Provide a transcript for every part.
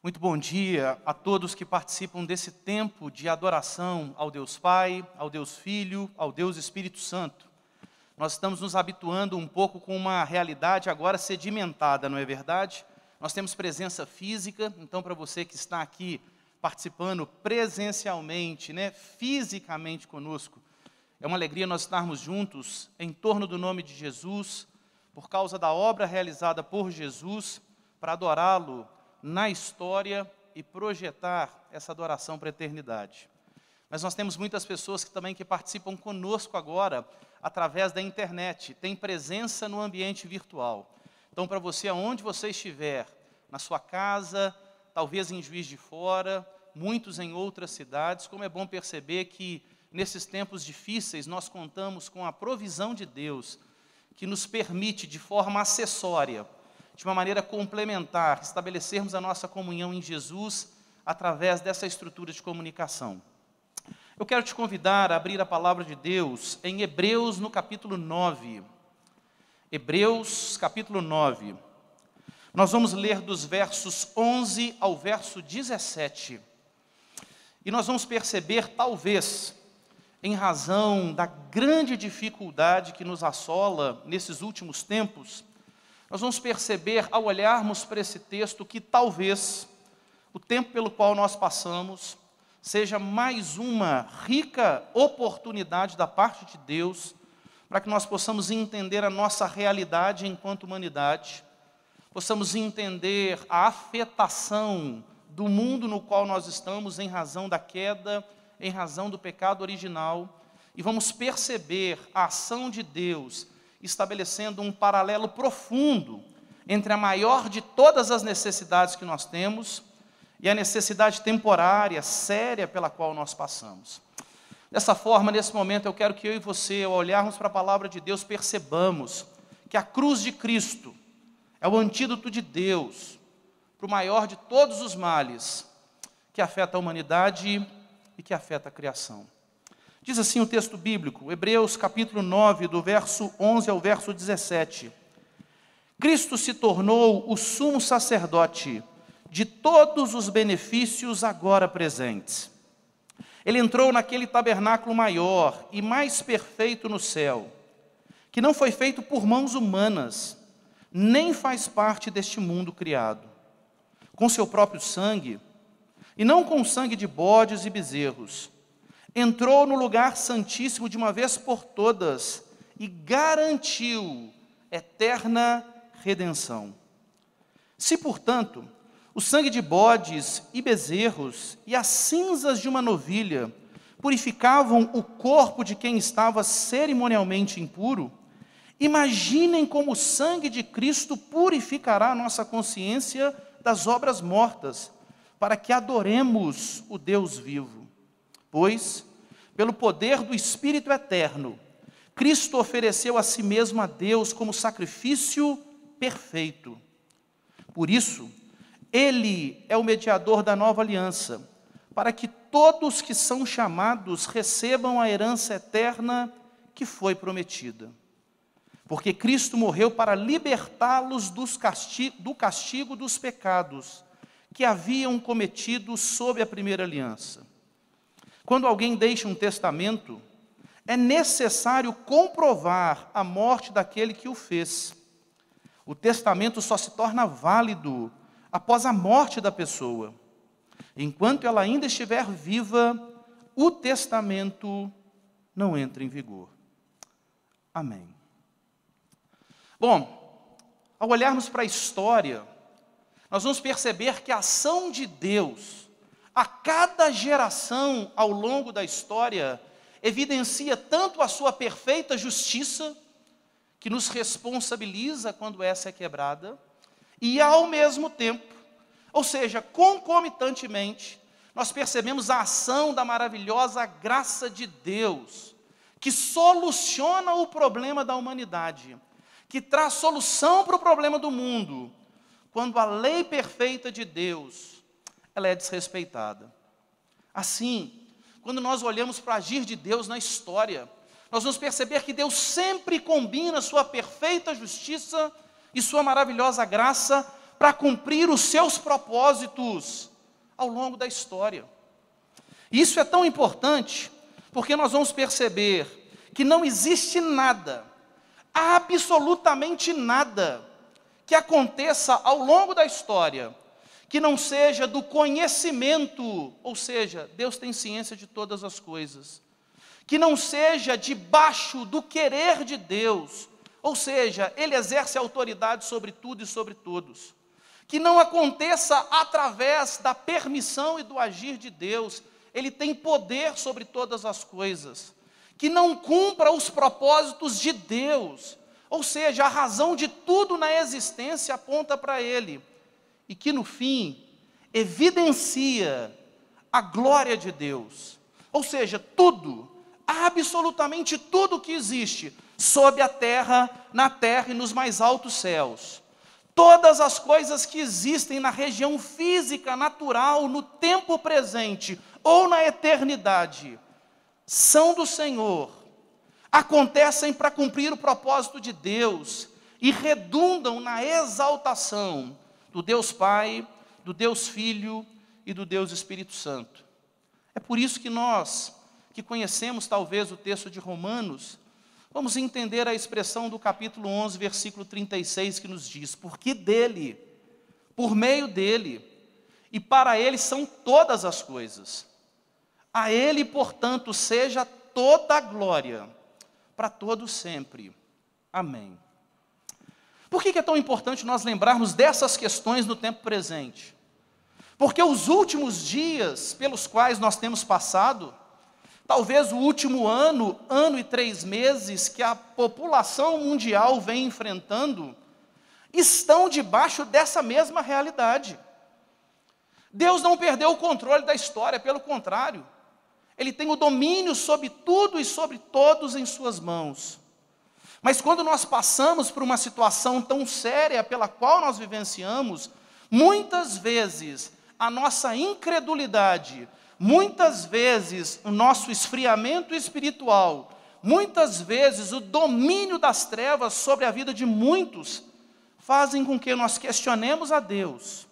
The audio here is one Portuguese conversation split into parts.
Muito bom dia a todos que participam desse tempo de adoração ao Deus Pai, ao Deus Filho, ao Deus Espírito Santo. Nós estamos nos habituando um pouco com uma realidade agora sedimentada, não é verdade? Nós temos presença física, então para você que está aqui participando presencialmente, fisicamente conosco, é uma alegria nós estarmos juntos em torno do nome de Jesus, por causa da obra realizada por Jesus, para adorá-lo na história e projetar essa adoração para a eternidade. Mas nós temos muitas pessoas que participam conosco agora, através da internet, tem presença no ambiente virtual. Então, para você, aonde você estiver, na sua casa, talvez em Juiz de Fora, muitos em outras cidades, como é bom perceber que, nesses tempos difíceis, nós contamos com a provisão de Deus, que nos permite, de forma acessória, de uma maneira complementar, estabelecermos a nossa comunhão em Jesus através dessa estrutura de comunicação. Eu quero te convidar a abrir a palavra de Deus em Hebreus, no capítulo 9. Hebreus, capítulo 9. Nós vamos ler dos versos 11 ao verso 17. E nós vamos perceber, talvez, em razão da grande dificuldade que nos assola nesses últimos tempos, nós vamos perceber, ao olharmos para esse texto, que talvez o tempo pelo qual nós passamos seja mais uma rica oportunidade da parte de Deus para que nós possamos entender a nossa realidade enquanto humanidade, possamos entender a afetação do mundo no qual nós estamos em razão da queda, em razão do pecado original, e vamos perceber a ação de Deus estabelecendo um paralelo profundo entre a maior de todas as necessidades que nós temos e a necessidade temporária, séria, pela qual nós passamos. Dessa forma, nesse momento, eu quero que eu e você, ao olharmos para a palavra de Deus, percebamos que a cruz de Cristo é o antídoto de Deus para o maior de todos os males que afeta a humanidade e que afeta a criação. Diz assim o texto bíblico, Hebreus capítulo 9, do verso 11 ao verso 17. Cristo se tornou o sumo sacerdote de todos os benefícios agora presentes. Ele entrou naquele tabernáculo maior e mais perfeito no céu, que não foi feito por mãos humanas, nem faz parte deste mundo criado. Com seu próprio sangue, e não com o sangue de bodes e bezerros, entrou no lugar santíssimo de uma vez por todas e garantiu eterna redenção. Se, portanto, o sangue de bodes e bezerros e as cinzas de uma novilha purificavam o corpo de quem estava cerimonialmente impuro, imaginem como o sangue de Cristo purificará a nossa consciência das obras mortas, para que adoremos o Deus vivo. Pois, pelo poder do Espírito eterno, Cristo ofereceu a si mesmo a Deus como sacrifício perfeito. Por isso, Ele é o mediador da nova aliança, para que todos que são chamados recebam a herança eterna que foi prometida. Porque Cristo morreu para libertá-los do castigo dos pecados que haviam cometido sob a primeira aliança. Quando alguém deixa um testamento, é necessário comprovar a morte daquele que o fez. O testamento só se torna válido após a morte da pessoa. Enquanto ela ainda estiver viva, o testamento não entra em vigor. Amém. Bom, ao olharmos para a história, nós vamos perceber que a ação de Deus, a cada geração ao longo da história, evidencia tanto a sua perfeita justiça, que nos responsabiliza quando essa é quebrada, e ao mesmo tempo, ou seja, concomitantemente, nós percebemos a ação da maravilhosa graça de Deus, que soluciona o problema da humanidade, que traz solução para o problema do mundo, quando a lei perfeita de Deus, ela é desrespeitada. Assim, quando nós olhamos para o agir de Deus na história, nós vamos perceber que Deus sempre combina sua perfeita justiça e sua maravilhosa graça para cumprir os seus propósitos ao longo da história. Isso é tão importante, porque nós vamos perceber que não existe nada, absolutamente nada, que aconteça ao longo da história, que não seja do conhecimento, ou seja, Deus tem ciência de todas as coisas, que não seja debaixo do querer de Deus, ou seja, Ele exerce autoridade sobre tudo e sobre todos, que não aconteça através da permissão e do agir de Deus, Ele tem poder sobre todas as coisas, que não cumpra os propósitos de Deus, ou seja, a razão de tudo na existência aponta para Ele, e que no fim evidencia a glória de Deus, ou seja, tudo, absolutamente tudo que existe, sob a terra, na terra e nos mais altos céus, todas as coisas que existem na região física, natural, no tempo presente, ou na eternidade, são do Senhor, acontecem para cumprir o propósito de Deus, e redundam na exaltação do Deus Pai, do Deus Filho e do Deus Espírito Santo. É por isso que nós, que conhecemos talvez o texto de Romanos, vamos entender a expressão do capítulo 11, versículo 36, que nos diz: porque dele, por meio dele, e para ele são todas as coisas. A ele, portanto, seja toda a glória, para todos sempre. Amém. Por que é tão importante nós lembrarmos dessas questões no tempo presente? Porque os últimos dias pelos quais nós temos passado, talvez o último ano, ano e 3 meses que a população mundial vem enfrentando, estão debaixo dessa mesma realidade. Deus não perdeu o controle da história, pelo contrário, Ele tem o domínio sobre tudo e sobre todos em suas mãos. Mas quando nós passamos por uma situação tão séria pela qual nós vivenciamos, muitas vezes a nossa incredulidade, muitas vezes o nosso esfriamento espiritual, muitas vezes o domínio das trevas sobre a vida de muitos, fazem com que nós questionemos a Deus,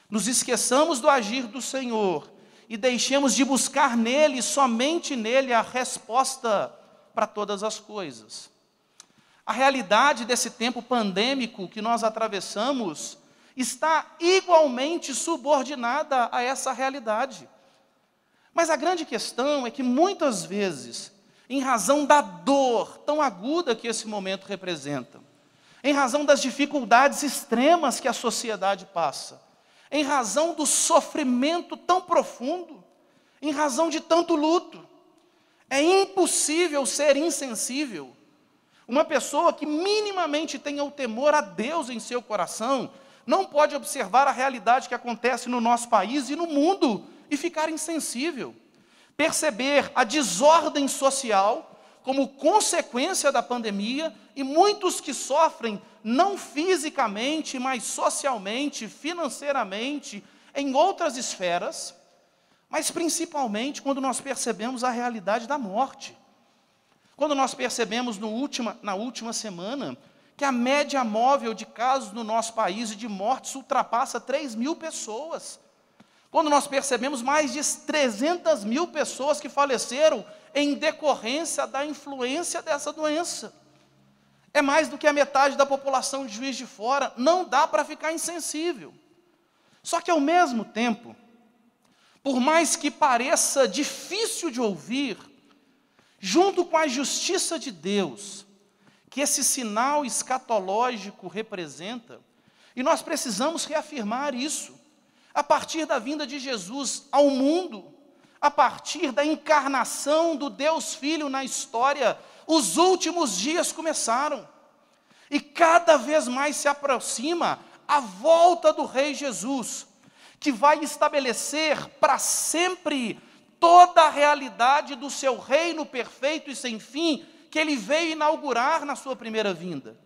nos esqueçamos do agir do Senhor e deixemos de buscar nele, somente nele, a resposta para todas as coisas. A realidade desse tempo pandêmico que nós atravessamos está igualmente subordinada a essa realidade. Mas a grande questão é que muitas vezes, em razão da dor tão aguda que esse momento representa, em razão das dificuldades extremas que a sociedade passa, em razão do sofrimento tão profundo, em razão de tanto luto, é impossível ser insensível. Uma pessoa que minimamente tenha o temor a Deus em seu coração, não pode observar a realidade que acontece no nosso país e no mundo e ficar insensível. Perceber a desordem social como consequência da pandemia e muitos que sofrem não fisicamente, mas socialmente, financeiramente, em outras esferas, mas principalmente quando nós percebemos a realidade da morte. Quando nós percebemos na última semana que a média móvel de casos no nosso país e de mortes ultrapassa 3.000 pessoas. Quando nós percebemos mais de 300.000 pessoas que faleceram em decorrência da influência dessa doença. É mais do que a metade da população de Juiz de Fora, não dá para ficar insensível. Só que ao mesmo tempo, por mais que pareça difícil de ouvir, junto com a justiça de Deus, que esse sinal escatológico representa, e nós precisamos reafirmar isso, a partir da vinda de Jesus ao mundo, a partir da encarnação do Deus Filho na história, os últimos dias começaram, e cada vez mais se aproxima a volta do Rei Jesus, que vai estabelecer para sempre toda a realidade do seu reino perfeito e sem fim, que Ele veio inaugurar na sua primeira vinda.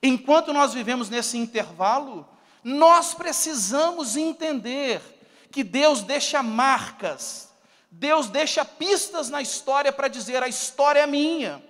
Enquanto nós vivemos nesse intervalo, nós precisamos entender que Deus deixa marcas, Deus deixa pistas na história para dizer: a história é minha,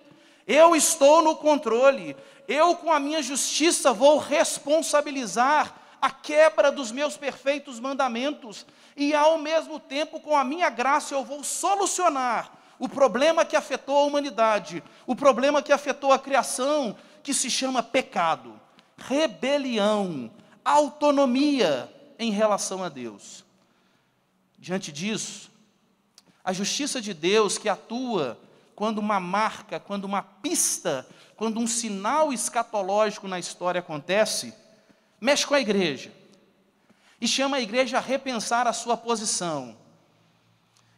eu estou no controle, eu com a minha justiça vou responsabilizar a quebra dos meus perfeitos mandamentos, e ao mesmo tempo, com a minha graça, eu vou solucionar o problema que afetou a humanidade, o problema que afetou a criação, que se chama pecado, rebelião, autonomia em relação a Deus. Diante disso, a justiça de Deus que atua quando uma marca, quando uma pista, quando um sinal escatológico na história acontece, mexe com a igreja e chama a igreja a repensar a sua posição,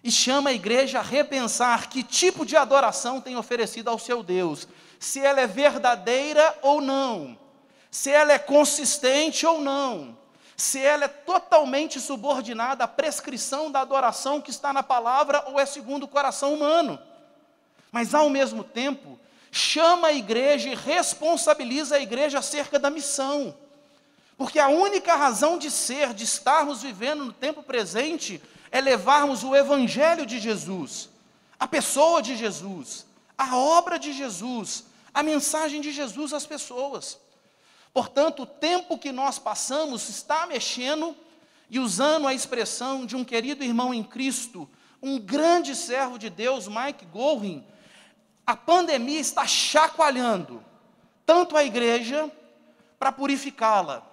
e chama a igreja a repensar que tipo de adoração tem oferecido ao seu Deus, se ela é verdadeira ou não, se ela é consistente ou não, se ela é totalmente subordinada à prescrição da adoração que está na palavra ou é segundo o coração humano. Mas ao mesmo tempo, chama a igreja e responsabiliza a igreja acerca da missão. Porque a única razão de ser, de estarmos vivendo no tempo presente, é levarmos o evangelho de Jesus, a pessoa de Jesus, a obra de Jesus, a mensagem de Jesus às pessoas. Portanto, o tempo que nós passamos está mexendo, e usando a expressão de um querido irmão em Cristo, um grande servo de Deus, Mike Gorin, a pandemia está chacoalhando tanto a igreja para purificá-la,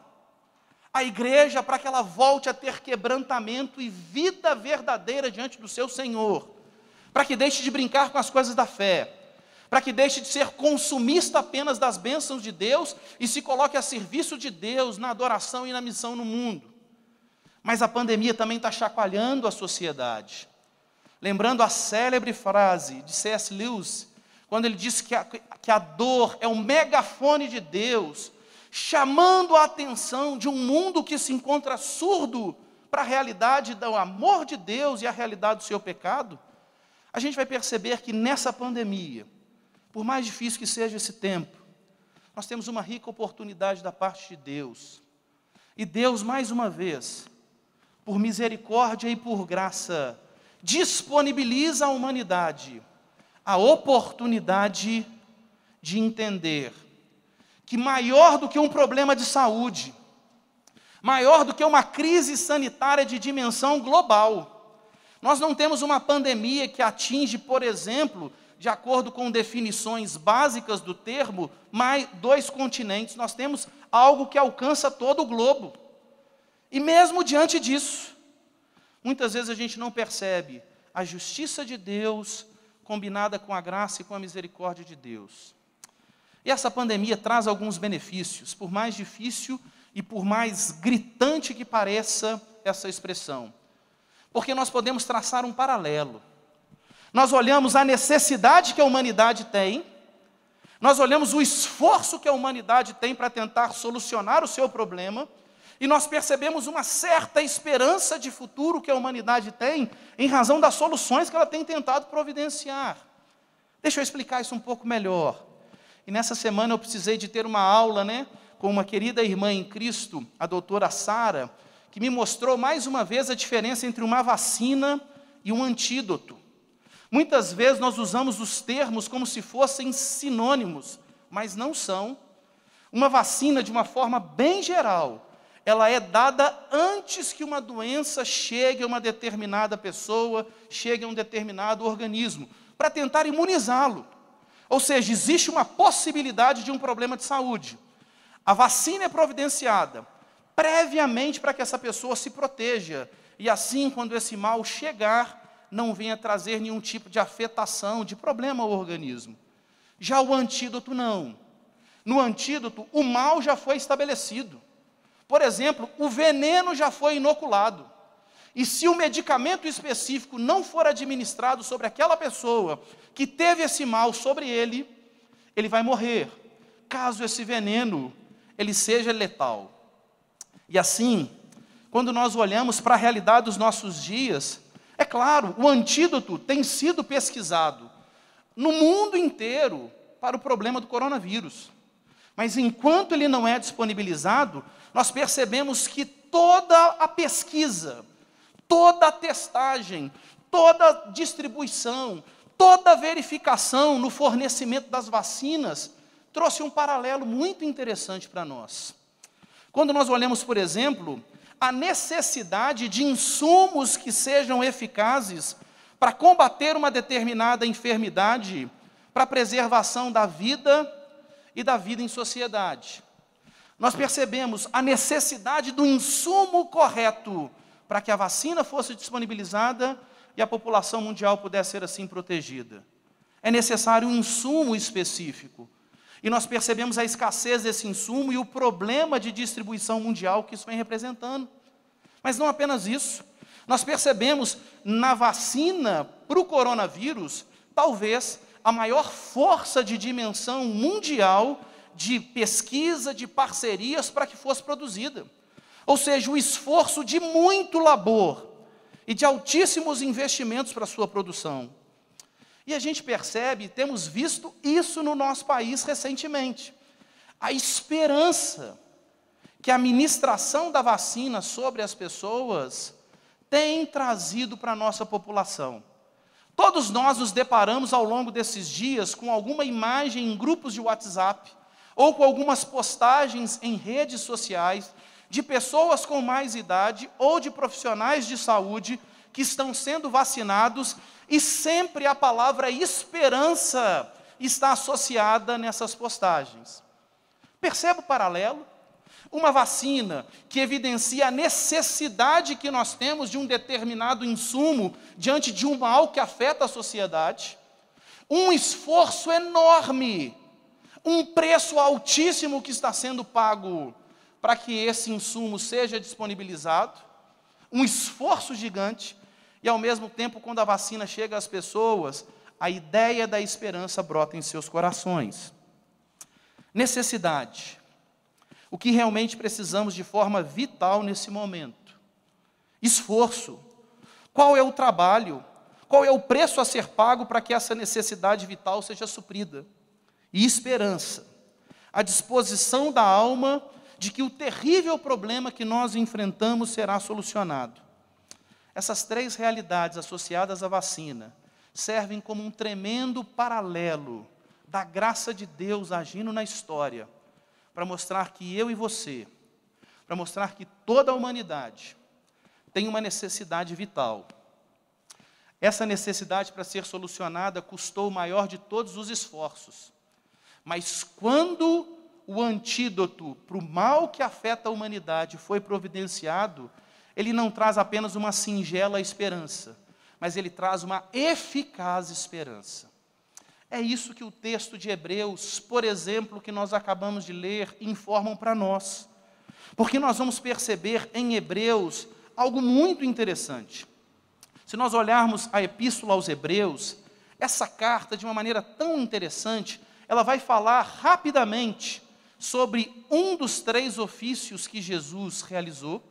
a igreja para que ela volte a ter quebrantamento e vida verdadeira diante do seu Senhor, para que deixe de brincar com as coisas da fé, para que deixe de ser consumista apenas das bênçãos de Deus e se coloque a serviço de Deus na adoração e na missão no mundo. Mas a pandemia também está chacoalhando a sociedade. Lembrando a célebre frase de C.S. Lewis, quando ele disse que a dor é um megafone de Deus, chamando a atenção de um mundo que se encontra surdo para a realidade do amor de Deus e a realidade do seu pecado. A gente vai perceber que nessa pandemia, por mais difícil que seja esse tempo, nós temos uma rica oportunidade da parte de Deus. E Deus, mais uma vez, por misericórdia e por graça, disponibiliza à humanidade a oportunidade de entender que maior do que um problema de saúde, maior do que uma crise sanitária de dimensão global, nós não temos uma pandemia que atinge, por exemplo, de acordo com definições básicas do termo, mais 2 continentes. Nós temos algo que alcança todo o globo. E mesmo diante disso, muitas vezes a gente não percebe a justiça de Deus combinada com a graça e com a misericórdia de Deus. E essa pandemia traz alguns benefícios, por mais difícil e por mais gritante que pareça essa expressão. Porque nós podemos traçar um paralelo. Nós olhamos a necessidade que a humanidade tem, nós olhamos o esforço que a humanidade tem para tentar solucionar o seu problema, e nós percebemos uma certa esperança de futuro que a humanidade tem, em razão das soluções que ela tem tentado providenciar. Deixa eu explicar isso um pouco melhor. E nessa semana eu precisei de ter uma aula, com uma querida irmã em Cristo, a doutora Sara, que me mostrou mais uma vez a diferença entre uma vacina e um antídoto. Muitas vezes nós usamos os termos como se fossem sinônimos, mas não são. Uma vacina, de uma forma bem geral, ela é dada antes que uma doença chegue a uma determinada pessoa, chegue a um determinado organismo, para tentar imunizá-lo. Ou seja, existe uma possibilidade de um problema de saúde. A vacina é providenciada previamente para que essa pessoa se proteja, e assim, quando esse mal chegar, não venha trazer nenhum tipo de afetação, de problema ao organismo. Já o antídoto não. No antídoto, o mal já foi estabelecido. Por exemplo, o veneno já foi inoculado. E se o medicamento específico não for administrado sobre aquela pessoa que teve esse mal sobre ele, ele vai morrer, caso esse veneno ele seja letal. E assim, quando nós olhamos para a realidade dos nossos dias, é claro, o antídoto tem sido pesquisado no mundo inteiro para o problema do coronavírus. Mas enquanto ele não é disponibilizado, nós percebemos que toda a pesquisa, toda a testagem, toda a distribuição, toda a verificação no fornecimento das vacinas trouxe um paralelo muito interessante para nós. Quando nós olhamos, por exemplo, a necessidade de insumos que sejam eficazes para combater uma determinada enfermidade, para a preservação da vida e da vida em sociedade. Nós percebemos a necessidade do insumo correto para que a vacina fosse disponibilizada e a população mundial pudesse ser assim protegida. É necessário um insumo específico. E nós percebemos a escassez desse insumo e o problema de distribuição mundial que isso vem representando. Mas não apenas isso. Nós percebemos na vacina para o coronavírus, talvez a maior força de dimensão mundial de pesquisa, de parcerias para que fosse produzida. Ou seja, o esforço de muito labor e de altíssimos investimentos para a sua produção. E a gente percebe, temos visto isso no nosso país recentemente. A esperança que a ministração da vacina sobre as pessoas tem trazido para a nossa população. Todos nós nos deparamos ao longo desses dias com alguma imagem em grupos de WhatsApp, ou com algumas postagens em redes sociais, de pessoas com mais idade, ou de profissionais de saúde, que estão sendo vacinados, e sempre a palavra esperança está associada nessas postagens. Percebe o paralelo? Uma vacina que evidencia a necessidade que nós temos de um determinado insumo diante de um mal que afeta a sociedade, um esforço enorme, um preço altíssimo que está sendo pago para que esse insumo seja disponibilizado, um esforço gigante, e ao mesmo tempo, quando a vacina chega às pessoas, a ideia da esperança brota em seus corações. Necessidade. O que realmente precisamos de forma vital nesse momento. Esforço. Qual é o trabalho? Qual é o preço a ser pago para que essa necessidade vital seja suprida? E esperança. A disposição da alma de que o terrível problema que nós enfrentamos será solucionado. Essas três realidades associadas à vacina servem como um tremendo paralelo da graça de Deus agindo na história, para mostrar que eu e você, para mostrar que toda a humanidade tem uma necessidade vital. Essa necessidade, para ser solucionada, custou o maior de todos os esforços. Mas quando o antídoto para o mal que afeta a humanidade foi providenciado, ele não traz apenas uma singela esperança, mas ele traz uma eficaz esperança. É isso que o texto de Hebreus, por exemplo, que nós acabamos de ler, informam para nós. Porque nós vamos perceber em Hebreus algo muito interessante. Se nós olharmos a Epístola aos Hebreus, essa carta, de uma maneira tão interessante, ela vai falar rapidamente sobre um dos três ofícios que Jesus realizou.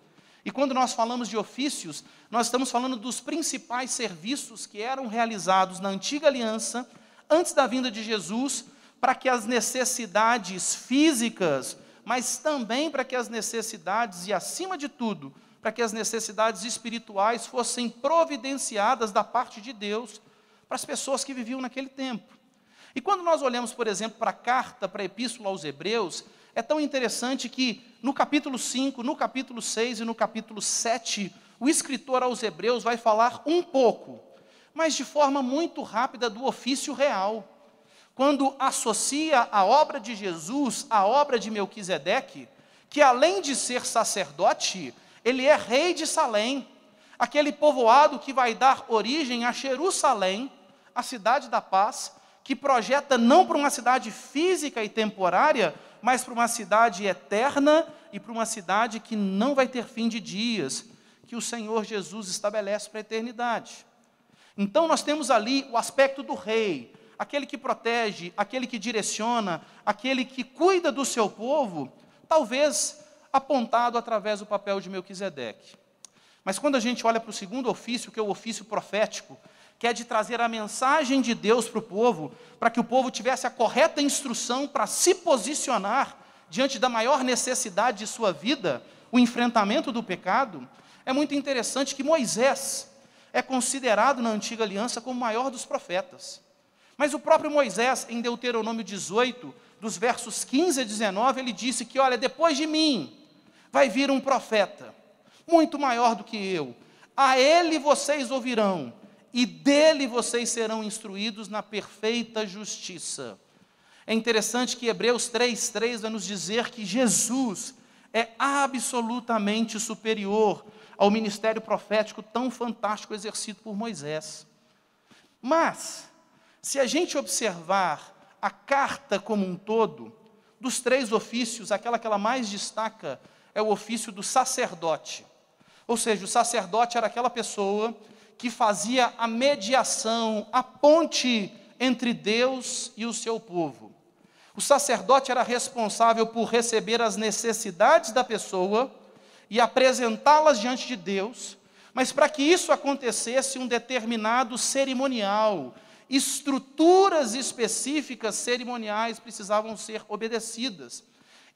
E quando nós falamos de ofícios, nós estamos falando dos principais serviços que eram realizados na antiga aliança, antes da vinda de Jesus, para que as necessidades físicas, mas também para que as necessidades, e acima de tudo, para que as necessidades espirituais fossem providenciadas da parte de Deus para as pessoas que viviam naquele tempo. E quando nós olhamos, por exemplo, para a carta, para a Epístola aos Hebreus, é tão interessante que no capítulo 5, no capítulo 6 e no capítulo 7, o escritor aos Hebreus vai falar um pouco, mas de forma muito rápida, do ofício real. Quando associa a obra de Jesus à obra de Melquisedeque, que além de ser sacerdote, ele é rei de Salém, aquele povoado que vai dar origem a Jerusalém, a cidade da paz, que projeta não para uma cidade física e temporária, mas para uma cidade eterna e para uma cidade que não vai ter fim de dias, que o Senhor Jesus estabelece para a eternidade. Então nós temos ali o aspecto do rei, aquele que protege, aquele que direciona, aquele que cuida do seu povo, talvez apontado através do papel de Melquisedeque. Mas quando a gente olha para o segundo ofício, que é o ofício profético, que é de trazer a mensagem de Deus para o povo, para que o povo tivesse a correta instrução para se posicionar diante da maior necessidade de sua vida, o enfrentamento do pecado, é muito interessante que Moisés é considerado na antiga aliança como o maior dos profetas. Mas o próprio Moisés, em Deuteronômio 18, dos versos 15 a 19, ele disse que, olha, depois de mim, vai vir um profeta, muito maior do que eu. A ele vocês ouvirão, e dele vocês serão instruídos na perfeita justiça. É interessante que Hebreus 3:3 vai nos dizer que Jesus é absolutamente superior ao ministério profético tão fantástico exercido por Moisés. Mas, se a gente observar a carta como um todo, dos 3 ofícios, aquela que ela mais destaca é o ofício do sacerdote. Ou seja, o sacerdote era aquela pessoa que fazia a mediação, a ponte entre Deus e o seu povo. O sacerdote era responsável por receber as necessidades da pessoa e apresentá-las diante de Deus, mas para que isso acontecesse, um determinado cerimonial, estruturas específicas cerimoniais precisavam ser obedecidas.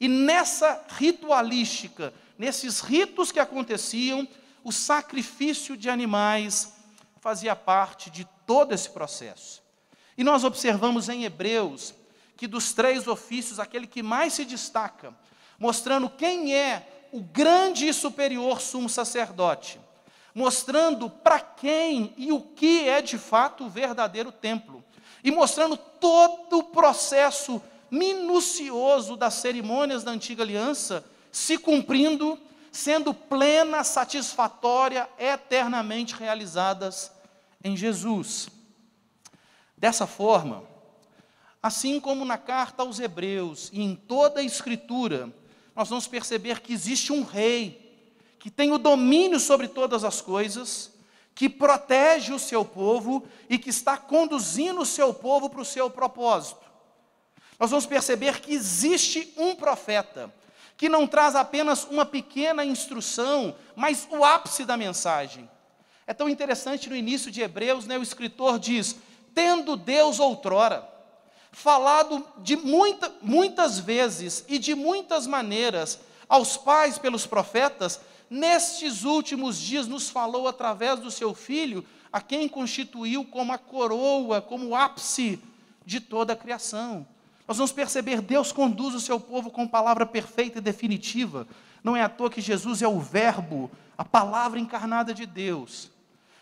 E nessa ritualística, nesses ritos que aconteciam, o sacrifício de animais fazia parte de todo esse processo. E nós observamos em Hebreus que dos 3 ofícios, aquele que mais se destaca, mostrando quem é o grande e superior sumo sacerdote, mostrando para quem e o que é de fato o verdadeiro templo, e mostrando todo o processo minucioso das cerimônias da antiga aliança, se cumprindo, sendo plena, satisfatória, eternamente realizadas em Jesus. Dessa forma, assim como na carta aos Hebreus e em toda a Escritura, nós vamos perceber que existe um rei, que tem o domínio sobre todas as coisas, que protege o seu povo e que está conduzindo o seu povo para o seu propósito. Nós vamos perceber que existe um profeta, que não traz apenas uma pequena instrução, mas o ápice da mensagem. É tão interessante no início de Hebreus, o escritor diz, tendo Deus outrora falado de muitas vezes e de muitas maneiras aos pais pelos profetas, nestes últimos dias nos falou através do seu Filho, a quem constituiu como a coroa, como o ápice de toda a criação. Nós vamos perceber, Deus conduz o seu povo com palavra perfeita e definitiva. Não é à toa que Jesus é o verbo, a palavra encarnada de Deus.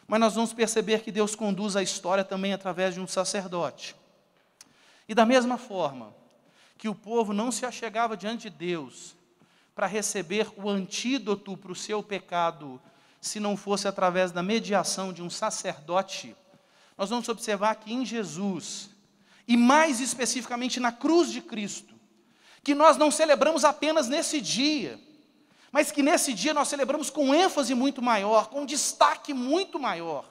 Mas nós vamos perceber que Deus conduz a história também através de um sacerdote. E da mesma forma que o povo não se achegava diante de Deus para receber o antídoto para o seu pecado, se não fosse através da mediação de um sacerdote, nós vamos observar que em Jesus, e mais especificamente na cruz de Cristo, que nós não celebramos apenas nesse dia, mas que nesse dia nós celebramos com ênfase muito maior, com destaque muito maior.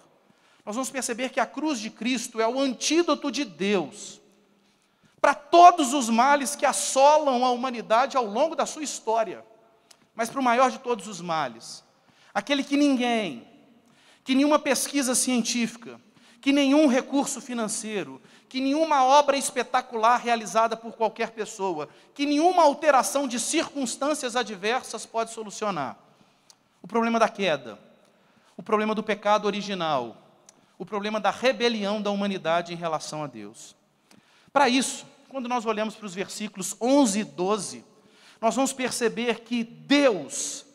Nós vamos perceber que a cruz de Cristo é o antídoto de Deus para todos os males que assolam a humanidade ao longo da sua história, mas para o maior de todos os males, aquele que ninguém, que nenhuma pesquisa científica, que nenhum recurso financeiro, que nenhuma obra espetacular realizada por qualquer pessoa, que nenhuma alteração de circunstâncias adversas pode solucionar. O problema da queda, o problema do pecado original, o problema da rebelião da humanidade em relação a Deus. Para isso, quando nós olhamos para os versículos 11 e 12, nós vamos perceber que Deus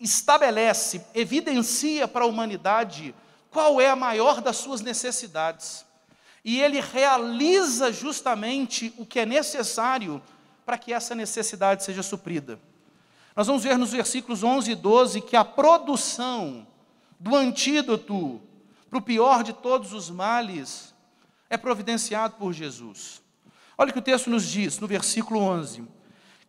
estabelece, evidencia para a humanidade qual é a maior das suas necessidades. E Ele realiza justamente o que é necessário para que essa necessidade seja suprida. Nós vamos ver nos versículos 11 e 12 que a produção do antídoto para o pior de todos os males é providenciado por Jesus. Olha o que o texto nos diz, no versículo 11.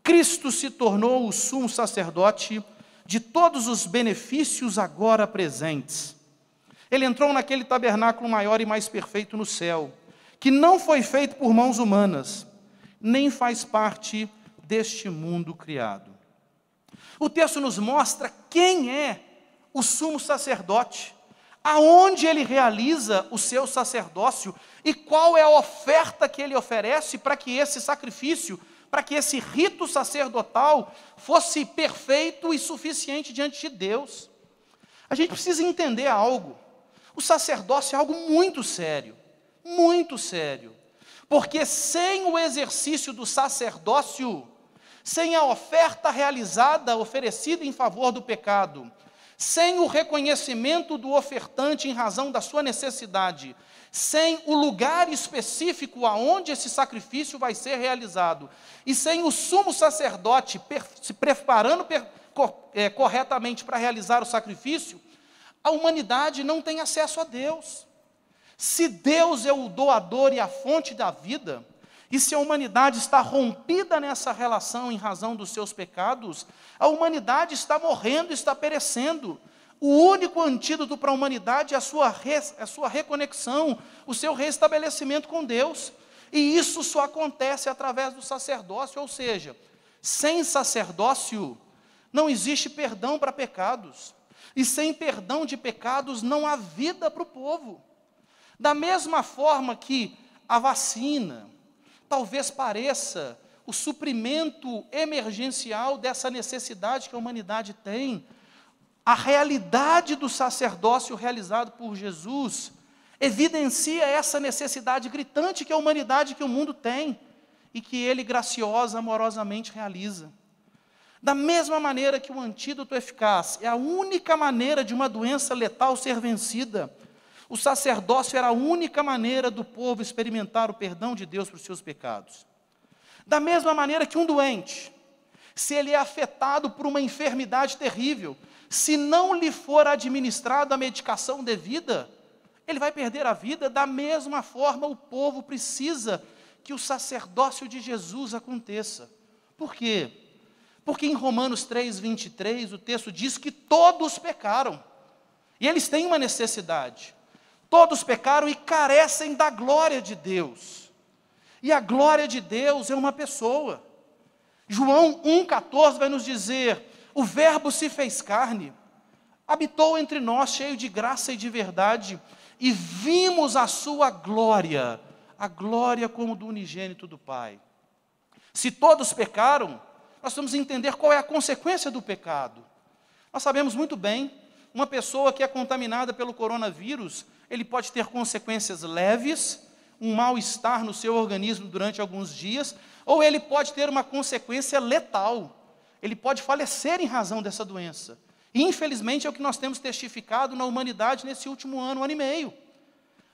Cristo se tornou o sumo sacerdote de todos os benefícios agora presentes. Ele entrou naquele tabernáculo maior e mais perfeito no céu, que não foi feito por mãos humanas, nem faz parte deste mundo criado. O texto nos mostra quem é o sumo sacerdote, aonde ele realiza o seu sacerdócio e qual é a oferta que ele oferece para que esse sacrifício, para que esse rito sacerdotal fosse perfeito e suficiente diante de Deus. A gente precisa entender algo. O sacerdócio é algo muito sério, porque sem o exercício do sacerdócio, sem a oferta realizada, oferecida em favor do pecado, sem o reconhecimento do ofertante em razão da sua necessidade, sem o lugar específico aonde esse sacrifício vai ser realizado, e sem o sumo sacerdote se preparando corretamente para realizar o sacrifício, a humanidade não tem acesso a Deus. Se Deus é o doador e a fonte da vida, e se a humanidade está rompida nessa relação em razão dos seus pecados, a humanidade está morrendo, está perecendo. O único antídoto para a humanidade é a sua reconexão, o seu restabelecimento com Deus. E isso só acontece através do sacerdócio, ou seja, sem sacerdócio não existe perdão para pecados. E sem perdão de pecados não há vida para o povo. Da mesma forma que a vacina talvez pareça o suprimento emergencial dessa necessidade que a humanidade tem, a realidade do sacerdócio realizado por Jesus evidencia essa necessidade gritante que a humanidade, que o mundo tem, e que Ele graciosa, amorosamente realiza. Da mesma maneira que o antídoto eficaz é a única maneira de uma doença letal ser vencida, o sacerdócio era a única maneira do povo experimentar o perdão de Deus por seus pecados. Da mesma maneira que um doente, se ele é afetado por uma enfermidade terrível, se não lhe for administrada a medicação devida, ele vai perder a vida. Da mesma forma, o povo precisa que o sacerdócio de Jesus aconteça. Por quê? Porque em Romanos 3:23, o texto diz que todos pecaram, e eles têm uma necessidade. Todos pecaram e carecem da glória de Deus. E a glória de Deus é uma pessoa. João 1,14 vai nos dizer: o verbo se fez carne, habitou entre nós, cheio de graça e de verdade, e vimos a sua glória, a glória como do unigênito do Pai. Se todos pecaram, nós vamos entender qual é a consequência do pecado. Nós sabemos muito bem, uma pessoa que é contaminada pelo coronavírus, ele pode ter consequências leves, um mal-estar no seu organismo durante alguns dias, ou ele pode ter uma consequência letal. Ele pode falecer em razão dessa doença. E, infelizmente, é o que nós temos testificado na humanidade nesse último ano e meio.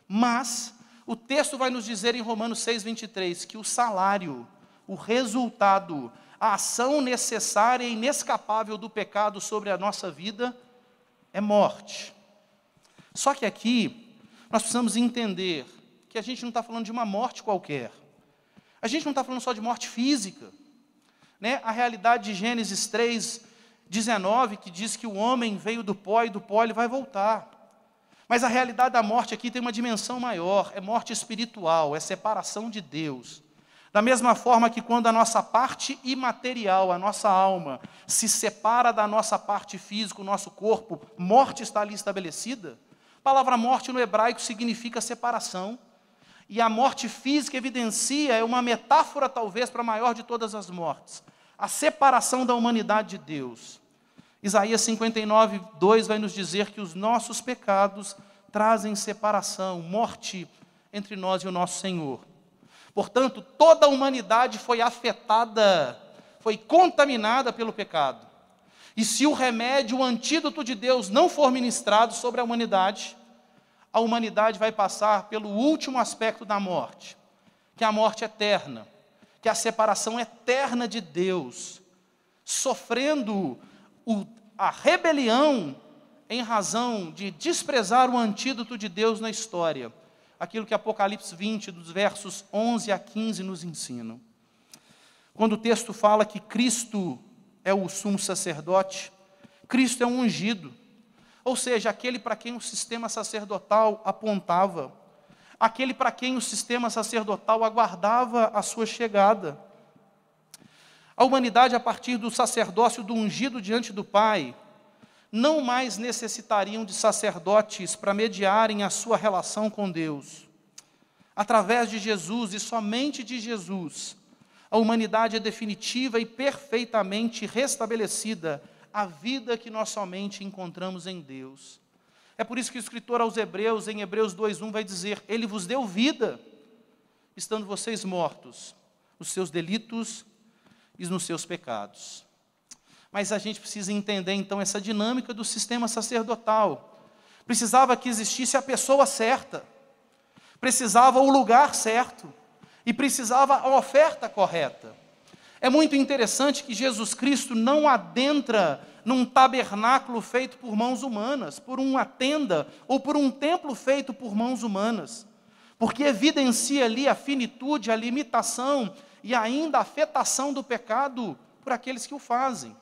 Mas o texto vai nos dizer em Romanos 6:23 que o salário, o resultado, a ação necessária e inescapável do pecado sobre a nossa vida é morte. Só que aqui nós precisamos entender que a gente não está falando de uma morte qualquer. A gente não está falando só de morte física, né? A realidade de Gênesis 3:19, que diz que o homem veio do pó e do pó ele vai voltar. Mas a realidade da morte aqui tem uma dimensão maior, é morte espiritual, é separação de Deus. Da mesma forma que quando a nossa parte imaterial, a nossa alma, se separa da nossa parte física, o nosso corpo, morte está ali estabelecida. A palavra morte no hebraico significa separação. E a morte física evidencia, é uma metáfora talvez para a maior de todas as mortes, a separação da humanidade de Deus. Isaías 59:2 vai nos dizer que os nossos pecados trazem separação, morte entre nós e o nosso Senhor. Portanto, toda a humanidade foi afetada, foi contaminada pelo pecado. E se o remédio, o antídoto de Deus não for ministrado sobre a humanidade vai passar pelo último aspecto da morte, que é a morte eterna, que é a separação eterna de Deus, sofrendo a rebelião em razão de desprezar o antídoto de Deus na história, aquilo que Apocalipse 20, dos versos 11 a 15, nos ensina. Quando o texto fala que Cristo é o sumo sacerdote, Cristo é um ungido, ou seja, aquele para quem o sistema sacerdotal apontava, aquele para quem o sistema sacerdotal aguardava a sua chegada. A humanidade, a partir do sacerdócio do ungido diante do Pai, não mais necessitariam de sacerdotes para mediarem a sua relação com Deus. Através de Jesus e somente de Jesus, a humanidade é definitiva e perfeitamente restabelecida, a vida que nós somente encontramos em Deus. É por isso que o escritor aos Hebreus, em Hebreus 2:1, vai dizer: Ele vos deu vida, estando vocês mortos, os seus delitos e nos seus pecados. Mas a gente precisa entender então essa dinâmica do sistema sacerdotal. Precisava que existisse a pessoa certa, precisava o lugar certo e precisava a oferta correta. É muito interessante que Jesus Cristo não adentra num tabernáculo feito por mãos humanas, por uma tenda ou por um templo feito por mãos humanas, porque evidencia ali a finitude, a limitação e ainda a afetação do pecado por aqueles que o fazem.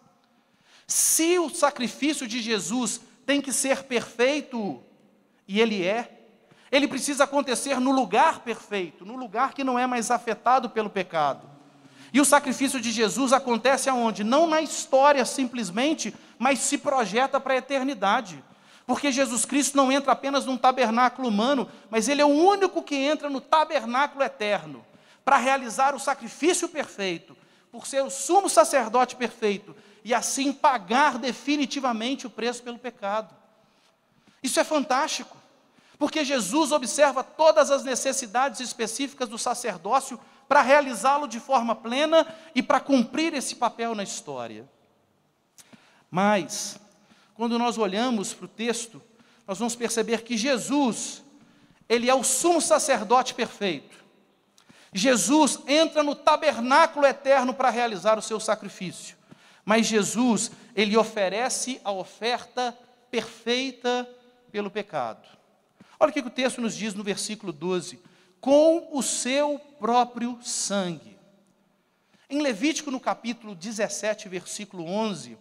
Se o sacrifício de Jesus tem que ser perfeito, e ele precisa acontecer no lugar perfeito, no lugar que não é mais afetado pelo pecado. E o sacrifício de Jesus acontece aonde? Não na história simplesmente, mas se projeta para a eternidade. Porque Jesus Cristo não entra apenas num tabernáculo humano, mas Ele é o único que entra no tabernáculo eterno, para realizar o sacrifício perfeito, por ser o sumo sacerdote perfeito, e assim pagar definitivamente o preço pelo pecado. Isso é fantástico, porque Jesus observa todas as necessidades específicas do sacerdócio para realizá-lo de forma plena e para cumprir esse papel na história. Mas, quando nós olhamos para o texto, nós vamos perceber que Jesus, Ele é o sumo sacerdote perfeito. Jesus entra no tabernáculo eterno para realizar o seu sacrifício. Mas Jesus, Ele oferece a oferta perfeita pelo pecado. Olha o que o texto nos diz no versículo 12. Com o seu próprio sangue. Em Levítico, no capítulo 17, versículo 11,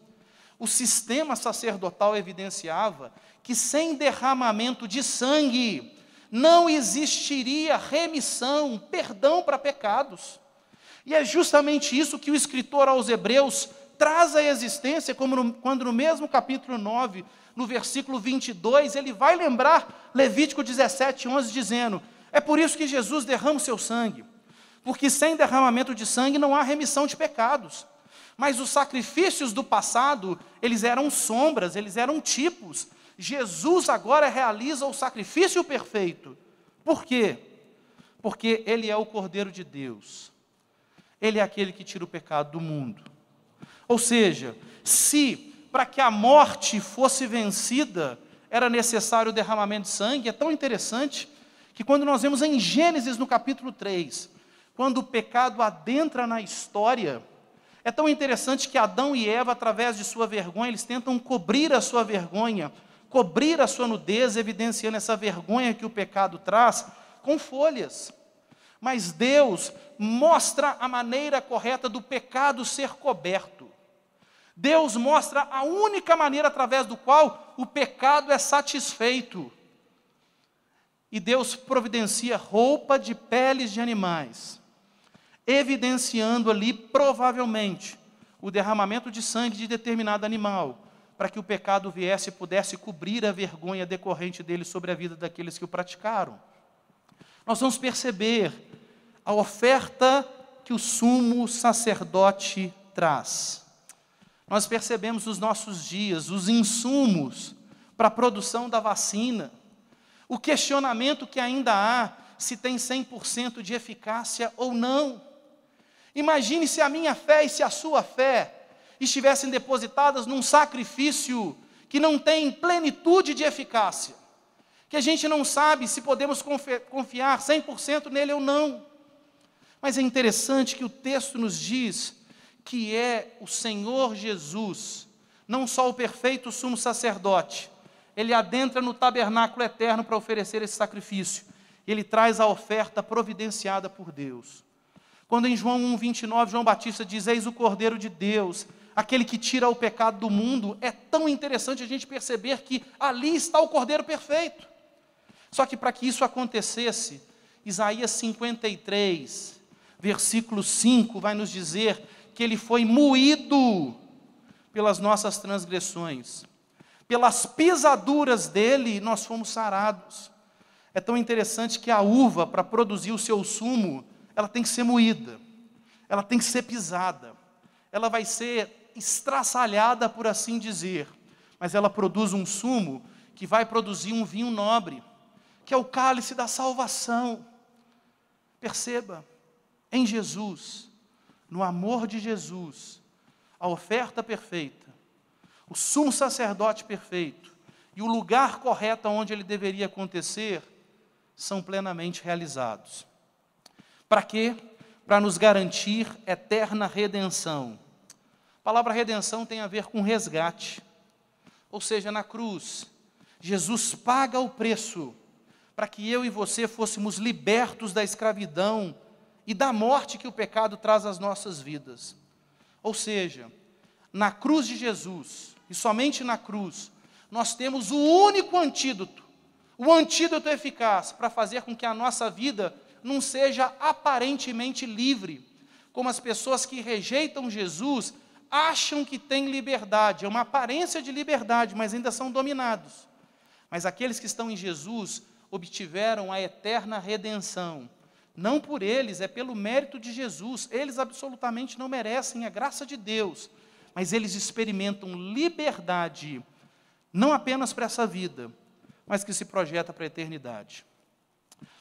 o sistema sacerdotal evidenciava que sem derramamento de sangue não existiria remissão, perdão para pecados. E é justamente isso que o escritor aos Hebreus traz à existência, quando no mesmo capítulo 9, no versículo 22, ele vai lembrar Levítico 17, 11, dizendo: é por isso que Jesus derrama o seu sangue, porque sem derramamento de sangue não há remissão de pecados. Mas os sacrifícios do passado, eles eram sombras, eles eram tipos. Jesus agora realiza o sacrifício perfeito. Por quê? Porque Ele é o Cordeiro de Deus. Ele é aquele que tira o pecado do mundo. Ou seja, se para que a morte fosse vencida, era necessário o derramamento de sangue, é tão interessante que quando nós vemos em Gênesis, no capítulo 3, quando o pecado adentra na história, é tão interessante que Adão e Eva, através de sua vergonha, eles tentam cobrir a sua vergonha, cobrir a sua nudez, evidenciando essa vergonha que o pecado traz, com folhas. Mas Deus mostra a maneira correta do pecado ser coberto. Deus mostra a única maneira através do qual o pecado é satisfeito. E Deus providencia roupa de peles de animais, evidenciando ali, provavelmente, o derramamento de sangue de determinado animal, para que o pecado viesse e pudesse cobrir a vergonha decorrente dele sobre a vida daqueles que o praticaram. Nós vamos perceber a oferta que o sumo sacerdote traz. Nós percebemos nos nossos dias os insumos para a produção da vacina, o questionamento que ainda há se tem 100% de eficácia ou não. Imagine se a minha fé e se a sua fé estivessem depositadas num sacrifício que não tem plenitude de eficácia, que a gente não sabe se podemos confiar 100% nele ou não. Mas é interessante que o texto nos diz que é o Senhor Jesus, não só o perfeito sumo sacerdote, Ele adentra no tabernáculo eterno para oferecer esse sacrifício. Ele traz a oferta providenciada por Deus. Quando em João 1,29, João Batista diz: eis o Cordeiro de Deus, aquele que tira o pecado do mundo, é tão interessante a gente perceber que ali está o Cordeiro perfeito. Só que para que isso acontecesse, Isaías 53, versículo 5, vai nos dizer que Ele foi moído pelas nossas transgressões. Pelas pisaduras dele, nós fomos sarados. É tão interessante que a uva, para produzir o seu sumo, ela tem que ser moída, ela tem que ser pisada, ela vai ser estraçalhada, por assim dizer, mas ela produz um sumo que vai produzir um vinho nobre, que é o cálice da salvação. Perceba, em Jesus, no amor de Jesus, a oferta perfeita, o sumo sacerdote perfeito e o lugar correto onde ele deveria acontecer, são plenamente realizados. Para quê? Para nos garantir eterna redenção. A palavra redenção tem a ver com resgate. Ou seja, na cruz, Jesus paga o preço para que eu e você fôssemos libertos da escravidão e da morte que o pecado traz às nossas vidas. Ou seja, na cruz de Jesus, e somente na cruz, nós temos o único antídoto, o antídoto eficaz para fazer com que a nossa vida não seja aparentemente livre, como as pessoas que rejeitam Jesus acham que têm liberdade, é uma aparência de liberdade, mas ainda são dominados. Mas aqueles que estão em Jesus obtiveram a eterna redenção. Não por eles, é pelo mérito de Jesus. Eles absolutamente não merecem a graça de Deus, mas eles experimentam liberdade, não apenas para essa vida, mas que se projeta para a eternidade.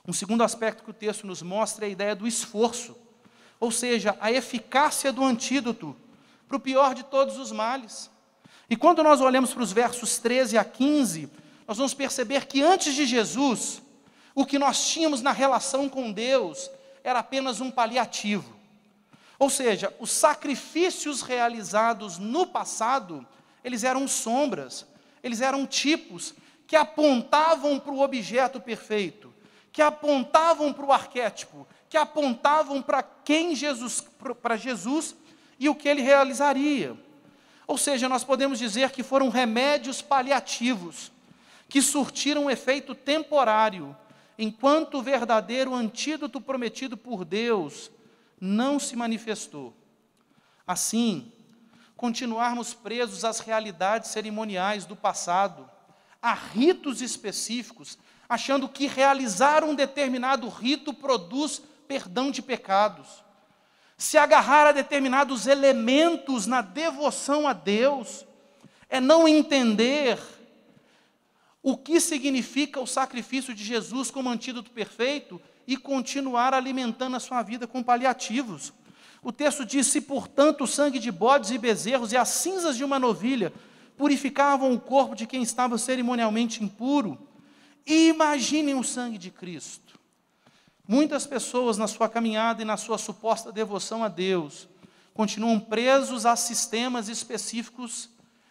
Um segundo aspecto que o texto nos mostra é a ideia do esforço, ou seja, a eficácia do antídoto para o pior de todos os males. E quando nós olhamos para os versos 13 a 15, nós vamos perceber que antes de Jesus, o que nós tínhamos na relação com Deus era apenas um paliativo. Ou seja, os sacrifícios realizados no passado, eles eram sombras, eles eram tipos que apontavam para o objeto perfeito, que apontavam para o arquétipo, que apontavam para quem Jesus, para Jesus e o que ele realizaria. Ou seja, nós podemos dizer que foram remédios paliativos, que surtiram um efeito temporário, enquanto o verdadeiro antídoto prometido por Deus não se manifestou. Assim, continuarmos presos às realidades cerimoniais do passado, a ritos específicos, achando que realizar um determinado rito produz perdão de pecados, se agarrar a determinados elementos na devoção a Deus, é não entender o que significa o sacrifício de Jesus como antídoto perfeito e continuar alimentando a sua vida com paliativos. O texto diz: se portanto o sangue de bodes e bezerros e as cinzas de uma novilha purificavam o corpo de quem estava cerimonialmente impuro, imaginem o sangue de Cristo. Muitas pessoas na sua caminhada e na sua suposta devoção a Deus continuam presos a sistemas específicos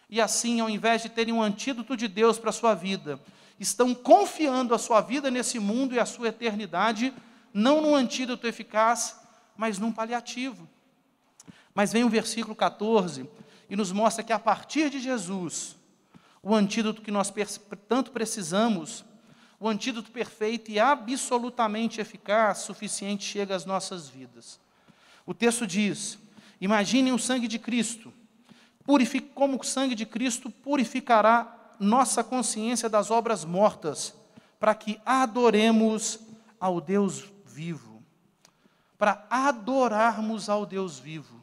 e assim, ao invés de terem um antídoto de Deus para a sua vida, estão confiando a sua vida nesse mundo e a sua eternidade, não num antídoto eficaz, mas num paliativo. Mas vem o versículo 14 e nos mostra que a partir de Jesus, o antídoto que nós tanto precisamos, o antídoto perfeito e absolutamente eficaz, suficiente, chega às nossas vidas. O texto diz: imaginem o sangue de Cristo, como o sangue de Cristo purificará nossa consciência das obras mortas, para que adoremos ao Deus vivo. Para adorarmos ao Deus vivo.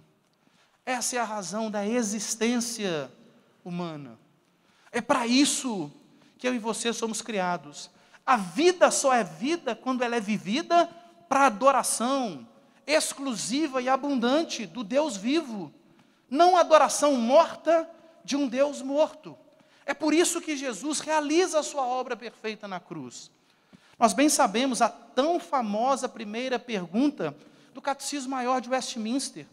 Essa é a razão da existência humana. É para isso que eu e você somos criados. A vida só é vida quando ela é vivida para adoração exclusiva e abundante do Deus vivo, não adoração morta de um Deus morto. É por isso que Jesus realiza a sua obra perfeita na cruz. Nós bem sabemos a tão famosa primeira pergunta do Catecismo Maior de Westminster: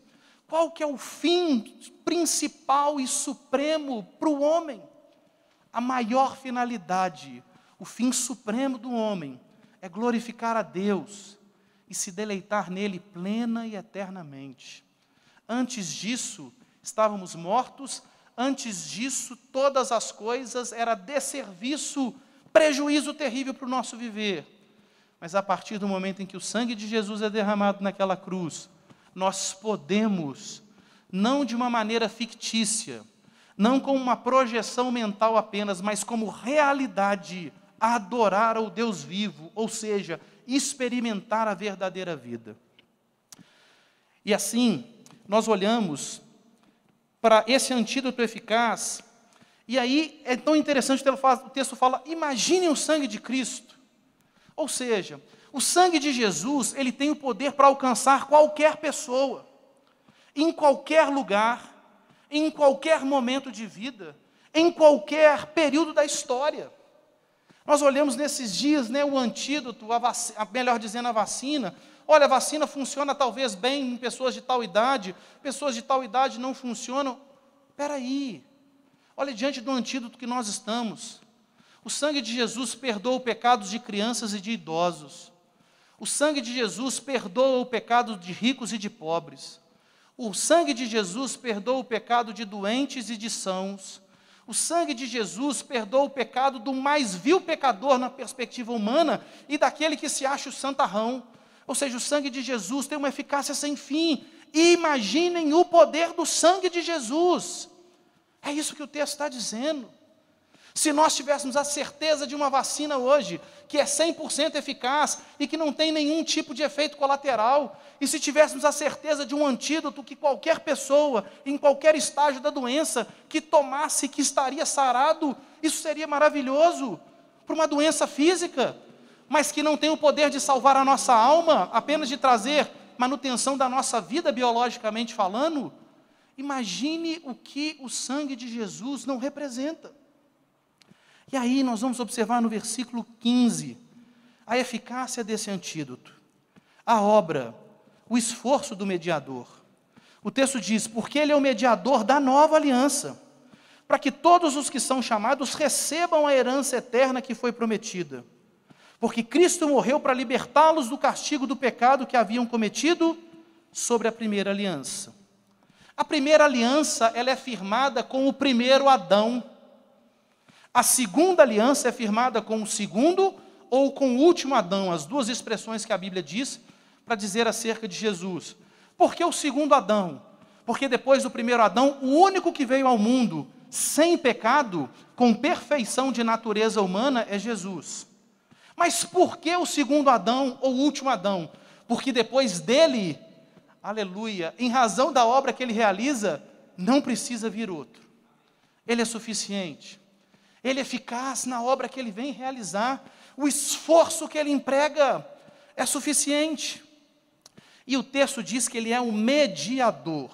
qual que é o fim principal e supremo para o homem? A maior finalidade, o fim supremo do homem, é glorificar a Deus e se deleitar nele plena e eternamente. Antes disso, estávamos mortos. Antes disso, todas as coisas era desserviço, prejuízo terrível para o nosso viver. Mas a partir do momento em que o sangue de Jesus é derramado naquela cruz, nós podemos, não de uma maneira fictícia, não como uma projeção mental apenas, mas como realidade, adorar ao Deus vivo, ou seja, experimentar a verdadeira vida. E assim, nós olhamos para esse antídoto eficaz, e aí é tão interessante, o texto fala: imaginem o sangue de Cristo. Ou seja, o sangue de Jesus, ele tem o poder para alcançar qualquer pessoa. em qualquer lugar, em qualquer momento de vida, em qualquer período da história. Nós olhamos nesses dias, o antídoto, melhor dizendo, a vacina. Olha, a vacina funciona talvez bem em pessoas de tal idade não funcionam. Espera aí, olha diante do antídoto que nós estamos. O sangue de Jesus perdoa os pecados de crianças e de idosos. O sangue de Jesus perdoa o pecado de ricos e de pobres. O sangue de Jesus perdoa o pecado de doentes e de sãos. O sangue de Jesus perdoa o pecado do mais vil pecador na perspectiva humana e daquele que se acha o santarrão. Ou seja, o sangue de Jesus tem uma eficácia sem fim. E imaginem o poder do sangue de Jesus. É isso que o texto está dizendo. Se nós tivéssemos a certeza de uma vacina hoje, que é 100% eficaz e que não tem nenhum tipo de efeito colateral, e se tivéssemos a certeza de um antídoto que qualquer pessoa, em qualquer estágio da doença, que tomasse, que estaria sarado, isso seria maravilhoso para uma doença física, mas que não tem o poder de salvar a nossa alma, apenas de trazer manutenção da nossa vida biologicamente falando. Imagine o que o sangue de Jesus não representa. E aí nós vamos observar no versículo 15, a eficácia desse antídoto, a obra, o esforço do mediador. O texto diz, porque ele é o mediador da nova aliança, para que todos os que são chamados recebam a herança eterna que foi prometida. Porque Cristo morreu para libertá-los do castigo do pecado que haviam cometido sobre a primeira aliança. A primeira aliança, ela é firmada com o primeiro Adão. A segunda aliança é firmada com o segundo ou com o último Adão, as duas expressões que a Bíblia diz para dizer acerca de Jesus. Por que o segundo Adão? Porque depois do primeiro Adão, o único que veio ao mundo sem pecado, com perfeição de natureza humana, é Jesus. Mas por que o segundo Adão ou o último Adão? Porque depois dele, aleluia, em razão da obra que ele realiza, não precisa vir outro. Ele é suficiente. Ele é eficaz na obra que ele vem realizar. O esforço que ele emprega é suficiente. E o texto diz que ele é um mediador.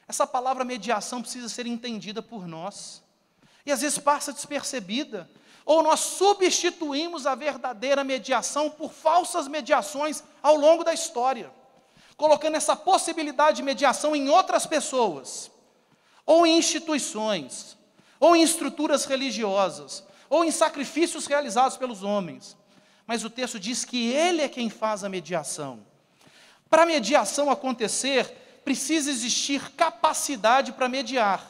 Essa palavra mediação precisa ser entendida por nós. E às vezes passa despercebida. Ou nós substituímos a verdadeira mediação por falsas mediações ao longo da história, colocando essa possibilidade de mediação em outras pessoas, ou em instituições, ou em estruturas religiosas, ou em sacrifícios realizados pelos homens. Mas o texto diz que ele é quem faz a mediação. Para a mediação acontecer, precisa existir capacidade para mediar.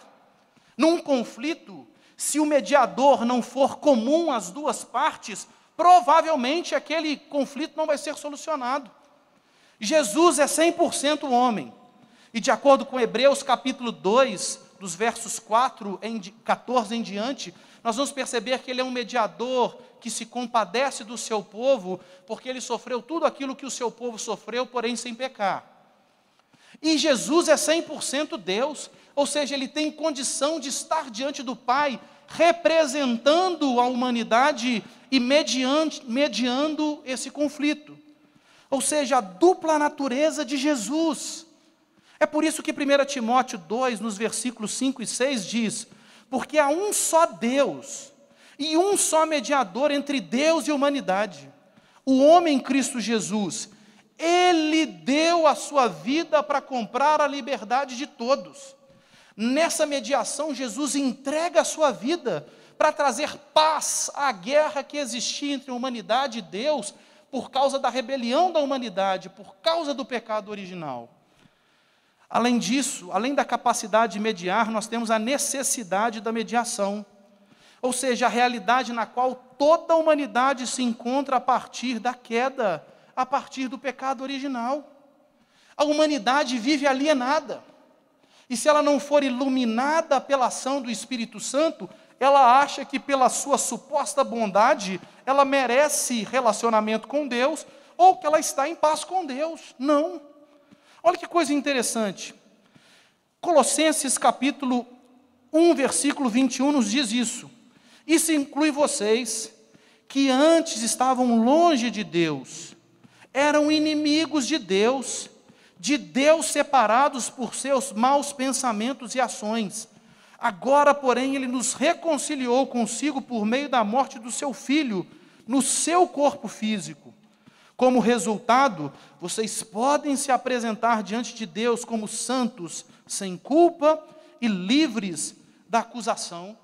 Num conflito, se o mediador não for comum às duas partes, provavelmente aquele conflito não vai ser solucionado. Jesus é 100% homem. E de acordo com Hebreus capítulo 2, dos versos 14 em diante, nós vamos perceber que ele é um mediador que se compadece do seu povo, porque ele sofreu tudo aquilo que o seu povo sofreu, porém sem pecar. E Jesus é 100% Deus, ou seja, ele tem condição de estar diante do Pai, representando a humanidade e mediando esse conflito. Ou seja, a dupla natureza de Jesus. É por isso que 1 Timóteo 2, nos versículos 5 e 6, diz, porque há um só Deus e um só mediador entre Deus e a humanidade, o homem Cristo Jesus. Ele deu a sua vida para comprar a liberdade de todos. Nessa mediação, Jesus entrega a sua vida para trazer paz à guerra que existia entre a humanidade e Deus, por causa da rebelião da humanidade, por causa do pecado original. Além disso, além da capacidade de mediar, nós temos a necessidade da mediação, ou seja, a realidade na qual toda a humanidade se encontra a partir da queda, a partir do pecado original. A humanidade vive alienada, e se ela não for iluminada pela ação do Espírito Santo, ela acha que pela sua suposta bondade, ela merece relacionamento com Deus, ou que ela está em paz com Deus. Não. Olha que coisa interessante. Colossenses capítulo 1, versículo 21 nos diz isso. Isso inclui vocês, que antes estavam longe de Deus, eram inimigos de Deus, de Deus separados por seus maus pensamentos e ações. Agora, porém, ele nos reconciliou consigo por meio da morte do seu Filho, no seu corpo físico. Como resultado, vocês podem se apresentar diante de Deus como santos, sem culpa e livres da acusação.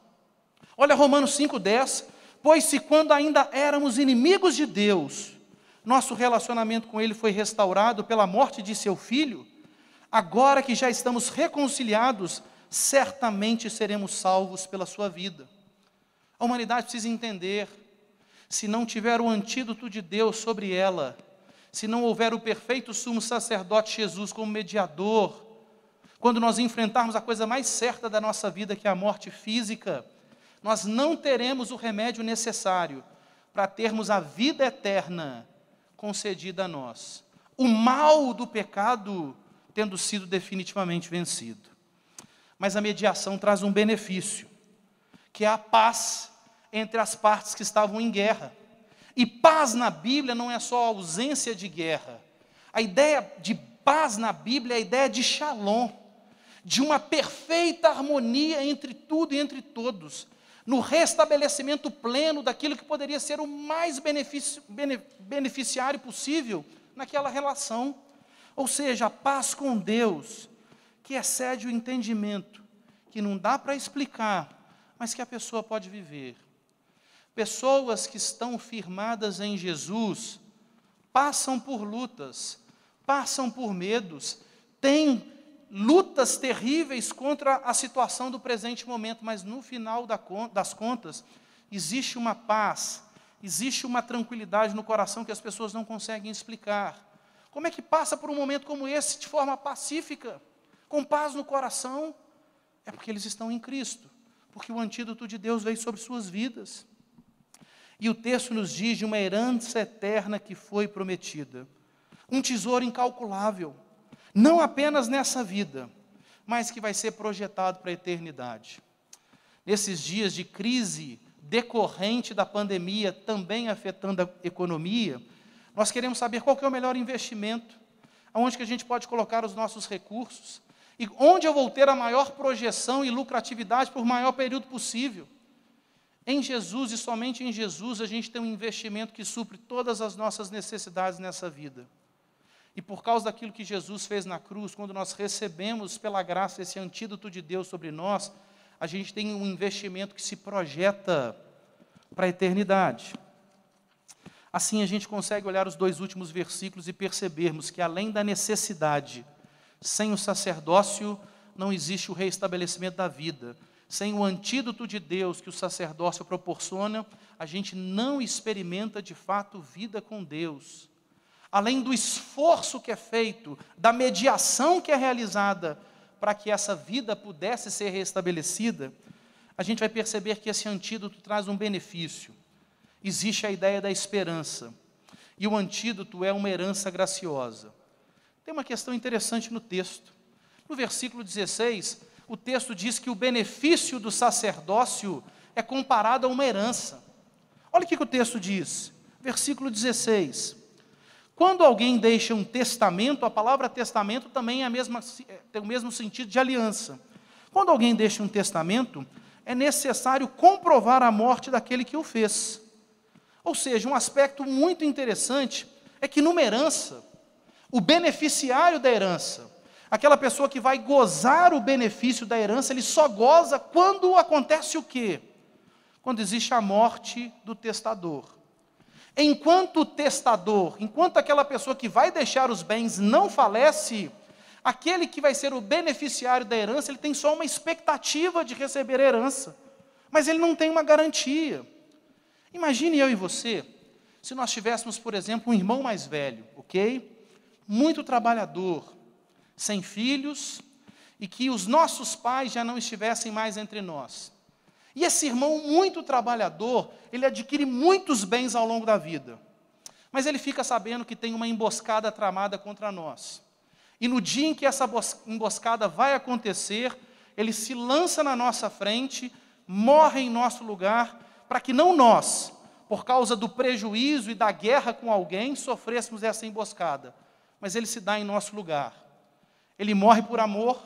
Olha Romanos 5,10. Pois se quando ainda éramos inimigos de Deus, nosso relacionamento com Ele foi restaurado pela morte de seu Filho, agora que já estamos reconciliados, certamente seremos salvos pela sua vida. A humanidade precisa entender, se não tiver o antídoto de Deus sobre ela, se não houver o perfeito sumo sacerdote Jesus como mediador, quando nós enfrentarmos a coisa mais certa da nossa vida, que é a morte física, nós não teremos o remédio necessário para termos a vida eterna concedida a nós. O mal do pecado tendo sido definitivamente vencido. Mas a mediação traz um benefício, que é a paz entre as partes que estavam em guerra. E paz na Bíblia não é só ausência de guerra. A ideia de paz na Bíblia é a ideia de shalom, de uma perfeita harmonia entre tudo e entre todos, no restabelecimento pleno daquilo que poderia ser o mais beneficiário possível naquela relação. Ou seja, a paz com Deus, que excede o entendimento, que não dá para explicar, mas que a pessoa pode viver. Pessoas que estão firmadas em Jesus, passam por lutas, passam por medos, têm lutas terríveis contra a situação do presente momento, mas no final das contas, existe uma paz, existe uma tranquilidade no coração que as pessoas não conseguem explicar. Como é que passa por um momento como esse de forma pacífica, com paz no coração? É porque eles estão em Cristo, porque o antídoto de Deus veio sobre suas vidas. E o texto nos diz de uma herança eterna que foi prometida, um tesouro incalculável, não apenas nessa vida, mas que vai ser projetado para a eternidade. Nesses dias de crise decorrente da pandemia, também afetando a economia, nós queremos saber qual que é o melhor investimento, aonde que a gente pode colocar os nossos recursos, e onde eu vou ter a maior projeção e lucratividade por maior período possível. Em Jesus e somente em Jesus a gente tem um investimento que supre todas as nossas necessidades nessa vida. E por causa daquilo que Jesus fez na cruz, quando nós recebemos pela graça esse antídoto de Deus sobre nós, a gente tem um investimento que se projeta para a eternidade. Assim a gente consegue olhar os 2 últimos versículos e percebermos que além da necessidade, sem o sacerdócio não existe o reestabelecimento da vida. Sem o antídoto de Deus que o sacerdócio proporciona, a gente não experimenta de fato vida com Deus. Além do esforço que é feito, da mediação que é realizada para que essa vida pudesse ser restabelecida, a gente vai perceber que esse antídoto traz um benefício. Existe a ideia da esperança. E o antídoto é uma herança graciosa. Tem uma questão interessante no texto. No versículo 16, o texto diz que o benefício do sacerdócio é comparado a uma herança. Olha o que o texto diz. Versículo 16. Quando alguém deixa um testamento, a palavra testamento também tem o mesmo sentido de aliança. Quando alguém deixa um testamento, é necessário comprovar a morte daquele que o fez. Ou seja, um aspecto muito interessante é que numa herança, o beneficiário da herança, aquela pessoa que vai gozar o benefício da herança, ele só goza quando acontece o quê? Quando existe a morte do testador. Enquanto o testador, enquanto aquela pessoa que vai deixar os bens não falece, aquele que vai ser o beneficiário da herança, ele tem só uma expectativa de receber a herança, mas ele não tem uma garantia. Imagine eu e você, se nós tivéssemos, por exemplo, um irmão mais velho, ok? Muito trabalhador, sem filhos, e que os nossos pais já não estivessem mais entre nós. E esse irmão muito trabalhador, ele adquire muitos bens ao longo da vida. Mas ele fica sabendo que tem uma emboscada tramada contra nós. E no dia em que essa emboscada vai acontecer, ele se lança na nossa frente, morre em nosso lugar, para que não nós, por causa do prejuízo e da guerra com alguém, sofrêssemos essa emboscada. Mas ele se dá em nosso lugar. Ele morre por amor,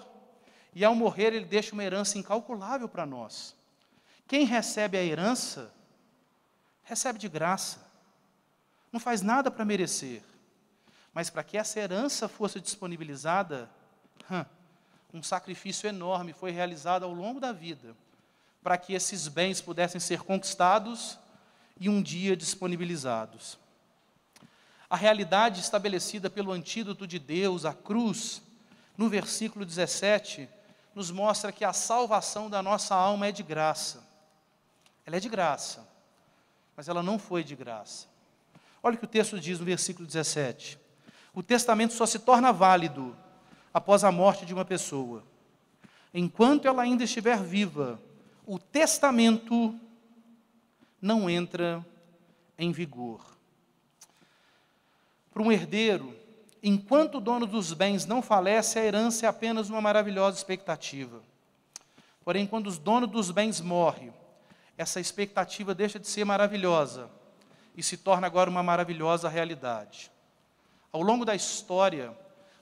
e ao morrer ele deixa uma herança incalculável para nós. Quem recebe a herança, recebe de graça. Não faz nada para merecer. Mas para que essa herança fosse disponibilizada, um sacrifício enorme foi realizado ao longo da vida, para que esses bens pudessem ser conquistados e um dia disponibilizados. A realidade estabelecida pelo antídoto de Deus, a cruz, no versículo 17, nos mostra que a salvação da nossa alma é de graça. Ela é de graça, mas ela não foi de graça. Olha o que o texto diz no versículo 17. O testamento só se torna válido após a morte de uma pessoa. Enquanto ela ainda estiver viva, o testamento não entra em vigor. Para um herdeiro, enquanto o dono dos bens não falece, a herança é apenas uma maravilhosa expectativa. Porém, quando o dono dos bens morre, essa expectativa deixa de ser maravilhosa e se torna agora uma maravilhosa realidade. Ao longo da história,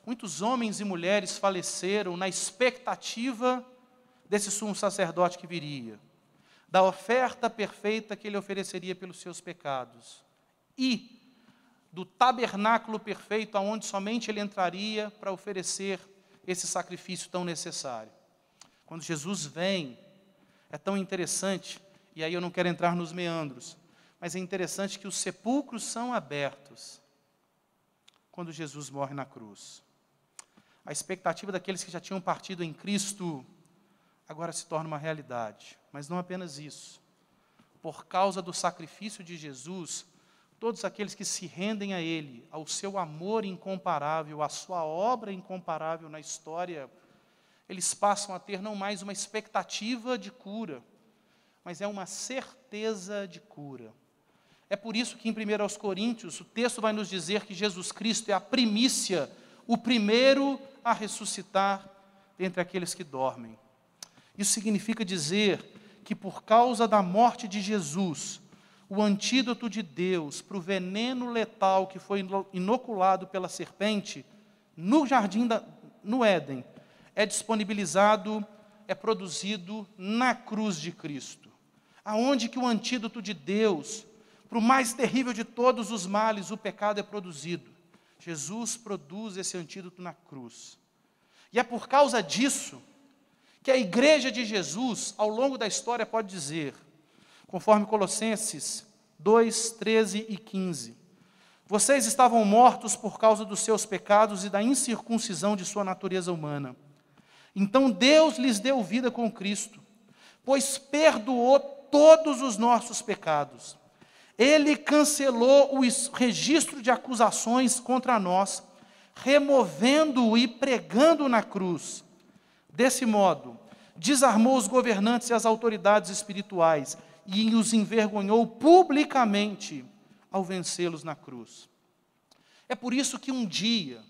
muitos homens e mulheres faleceram na expectativa desse sumo sacerdote que viria, da oferta perfeita que ele ofereceria pelos seus pecados e do tabernáculo perfeito aonde somente ele entraria para oferecer esse sacrifício tão necessário. Quando Jesus vem, é tão interessante, e aí eu não quero entrar nos meandros, mas é interessante que os sepulcros são abertos quando Jesus morre na cruz. A expectativa daqueles que já tinham partido em Cristo agora se torna uma realidade. Mas não apenas isso. Por causa do sacrifício de Jesus, todos aqueles que se rendem a Ele, ao seu amor incomparável, à sua obra incomparável na história, eles passam a ter não mais uma expectativa de cura, mas é uma certeza de cura. É por isso que em 1 Coríntios, o texto vai nos dizer que Jesus Cristo é a primícia, o primeiro a ressuscitar entre aqueles que dormem. Isso significa dizer que por causa da morte de Jesus, o antídoto de Deus para o veneno letal que foi inoculado pela serpente, no Éden, é disponibilizado, é produzido na cruz de Cristo. Aonde que o antídoto de Deus, para o mais terrível de todos os males, o pecado é produzido. Jesus produz esse antídoto na cruz. E é por causa disso que a igreja de Jesus, ao longo da história, pode dizer, conforme Colossenses 2, 13 e 15, vocês estavam mortos por causa dos seus pecados e da incircuncisão de sua natureza humana. Então Deus lhes deu vida com Cristo, pois perdoou todos os nossos pecados. Ele cancelou o registro de acusações contra nós, removendo-o e pregando na cruz. Desse modo, desarmou os governantes e as autoridades espirituais e os envergonhou publicamente ao vencê-los na cruz. É por isso que um dia,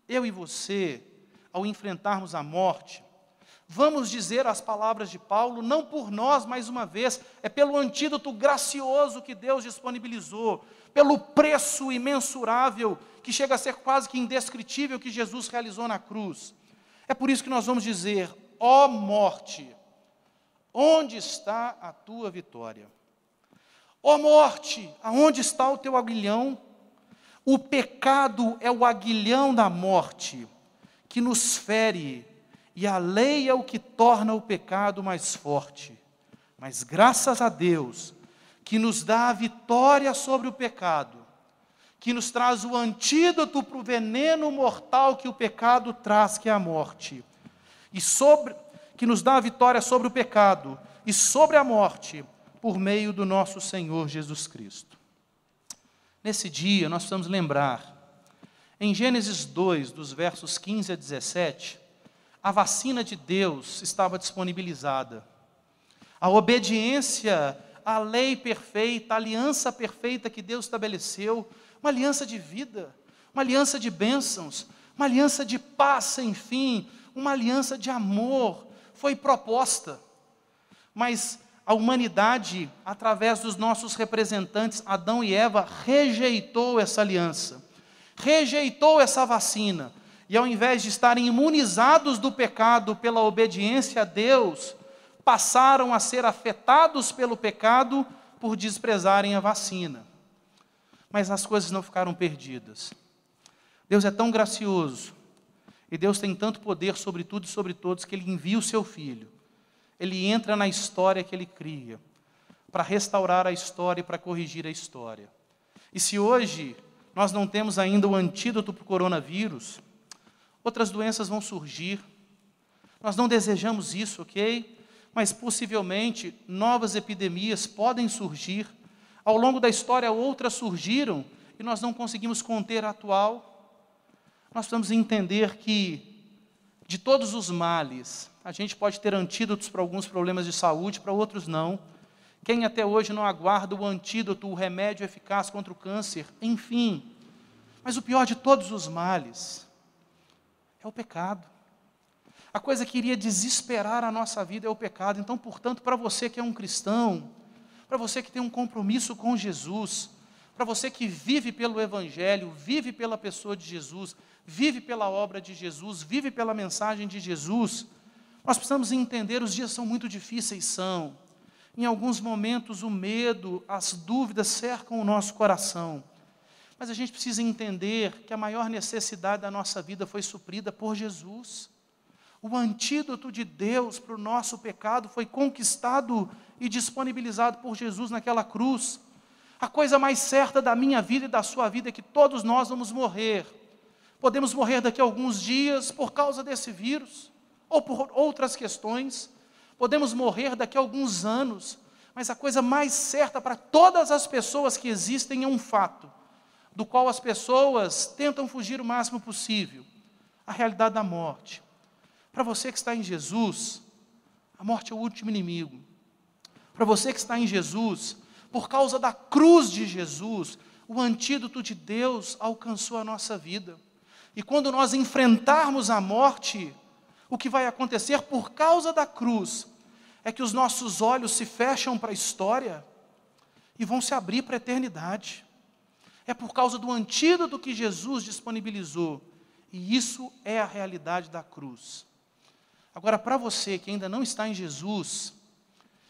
eu e você, ao enfrentarmos a morte, vamos dizer as palavras de Paulo, não por nós, mais uma vez, é pelo antídoto gracioso que Deus disponibilizou, pelo preço imensurável, que chega a ser quase que indescritível, que Jesus realizou na cruz. É por isso que nós vamos dizer, ó morte, onde está a tua vitória? Ó morte, aonde está o teu aguilhão? O pecado é o aguilhão da morte, que nos fere, e a lei é o que torna o pecado mais forte. Mas graças a Deus, que nos dá a vitória sobre o pecado, que nos traz o antídoto para o veneno mortal que o pecado traz, que é a morte, que nos dá a vitória sobre o pecado e sobre a morte, por meio do nosso Senhor Jesus Cristo. Nesse dia, nós precisamos lembrar, em Gênesis 2, dos versos 15 a 17, a vacina de Deus estava disponibilizada. A obediência à lei perfeita, a aliança perfeita que Deus estabeleceu, uma aliança de vida, uma aliança de bênçãos, uma aliança de paz sem fim, uma aliança de amor, foi proposta. Mas a humanidade, através dos nossos representantes, Adão e Eva, rejeitou essa aliança, rejeitou essa vacina, E ao invés de estarem imunizados do pecado pela obediência a Deus, passaram a ser afetados pelo pecado por desprezarem a vacina. Mas as coisas não ficaram perdidas. Deus é tão gracioso, e Deus tem tanto poder sobre tudo e sobre todos, que Ele envia o seu Filho. Ele entra na história que Ele cria, para restaurar a história e para corrigir a história. E se hoje nós não temos ainda o antídoto para o coronavírus, outras doenças vão surgir. Nós não desejamos isso, ok? Mas possivelmente novas epidemias podem surgir. Ao longo da história outras surgiram e nós não conseguimos conter a atual. Nós precisamos entender que de todos os males, a gente pode ter antídotos para alguns problemas de saúde, para outros não. Quem até hoje não aguarda o antídoto, o remédio eficaz contra o câncer, enfim. Mas o pior de todos os males é o pecado. A coisa que iria desesperar a nossa vida é o pecado. Então, portanto, para você que é um cristão, para você que tem um compromisso com Jesus, para você que vive pelo Evangelho, vive pela pessoa de Jesus, vive pela obra de Jesus, vive pela mensagem de Jesus, nós precisamos entender, os dias são muito difíceis, são. Em alguns momentos o medo, as dúvidas cercam o nosso coração. Mas a gente precisa entender que a maior necessidade da nossa vida foi suprida por Jesus. O antídoto de Deus para o nosso pecado foi conquistado e disponibilizado por Jesus naquela cruz. A coisa mais certa da minha vida e da sua vida é que todos nós vamos morrer. Podemos morrer daqui a alguns dias por causa desse vírus, ou por outras questões. Podemos morrer daqui a alguns anos, mas a coisa mais certa para todas as pessoas que existem é um fato, do qual as pessoas tentam fugir o máximo possível: a realidade da morte. Para você que está em Jesus, a morte é o último inimigo. Para você que está em Jesus, por causa da cruz de Jesus, o antídoto de Deus alcançou a nossa vida. E quando nós enfrentarmos a morte, o que vai acontecer por causa da cruz é que os nossos olhos se fecham para a história e vão se abrir para a eternidade. É por causa do antídoto que Jesus disponibilizou. E isso é a realidade da cruz. Agora, para você que ainda não está em Jesus,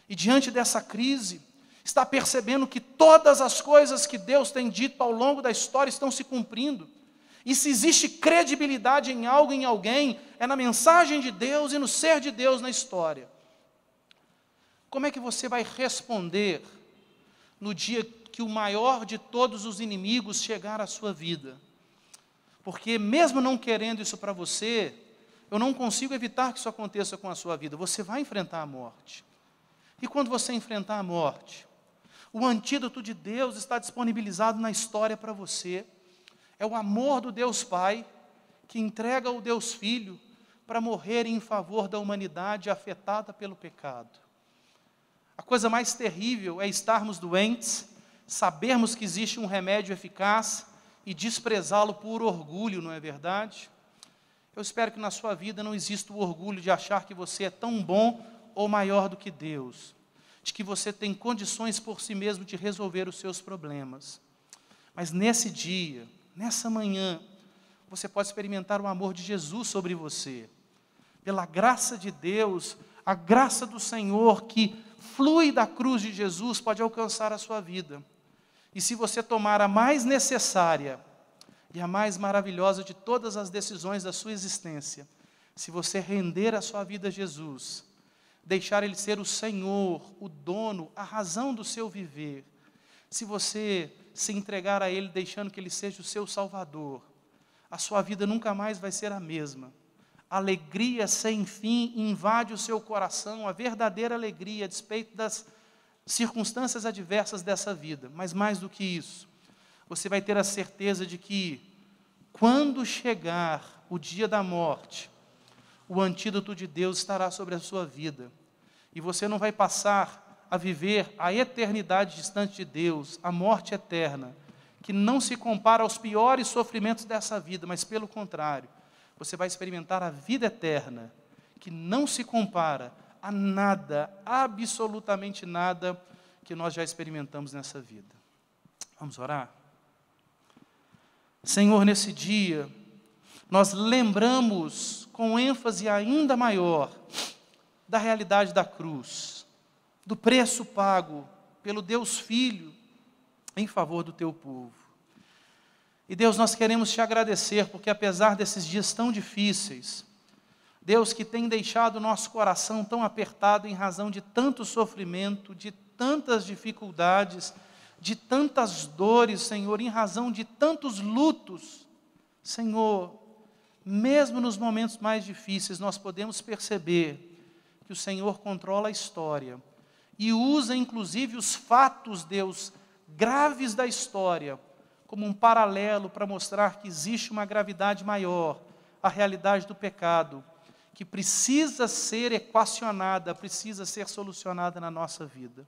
e diante dessa crise, está percebendo que todas as coisas que Deus tem dito ao longo da história estão se cumprindo, e se existe credibilidade em algo, em alguém, é na mensagem de Deus e no ser de Deus na história. Como é que você vai responder no dia que o maior de todos os inimigos chegar à sua vida? Porque mesmo não querendo isso para você, eu não consigo evitar que isso aconteça com a sua vida. Você vai enfrentar a morte. E quando você enfrentar a morte, o antídoto de Deus está disponibilizado na história para você. É o amor do Deus Pai que entrega o Deus Filho para morrer em favor da humanidade afetada pelo pecado. A coisa mais terrível é estarmos doentes, sabermos que existe um remédio eficaz e desprezá-lo por orgulho, não é verdade? Eu espero que na sua vida não exista o orgulho de achar que você é tão bom ou maior do que Deus, de que você tem condições por si mesmo de resolver os seus problemas. Mas nesse dia, nessa manhã, você pode experimentar o amor de Jesus sobre você. Pela graça de Deus, a graça do Senhor que flui da cruz de Jesus pode alcançar a sua vida. E se você tomar a mais necessária e a mais maravilhosa de todas as decisões da sua existência, se você render a sua vida a Jesus, deixar Ele ser o Senhor, o dono, a razão do seu viver, se você se entregar a Ele, deixando que Ele seja o seu Salvador, a sua vida nunca mais vai ser a mesma. A alegria sem fim invade o seu coração, a verdadeira alegria, a despeito das circunstâncias adversas dessa vida. Mas mais do que isso, você vai ter a certeza de que, quando chegar o dia da morte, o antídoto de Deus estará sobre a sua vida. E você não vai passar a viver a eternidade distante de Deus, a morte eterna, que não se compara aos piores sofrimentos dessa vida, mas pelo contrário, você vai experimentar a vida eterna, que não se compara a nada, absolutamente nada, que nós já experimentamos nessa vida. Vamos orar? Senhor, nesse dia, nós lembramos com ênfase ainda maior da realidade da cruz, do preço pago pelo Deus Filho em favor do teu povo. E Deus, nós queremos te agradecer, porque apesar desses dias tão difíceis, Deus, que tem deixado o nosso coração tão apertado em razão de tanto sofrimento, de tantas dificuldades, de tantas dores, Senhor, em razão de tantos lutos, Senhor, mesmo nos momentos mais difíceis, nós podemos perceber que o Senhor controla a história e usa inclusive os fatos, Deus, graves da história, como um paralelo para mostrar que existe uma gravidade maior, a realidade do pecado, que precisa ser equacionada, precisa ser solucionada na nossa vida.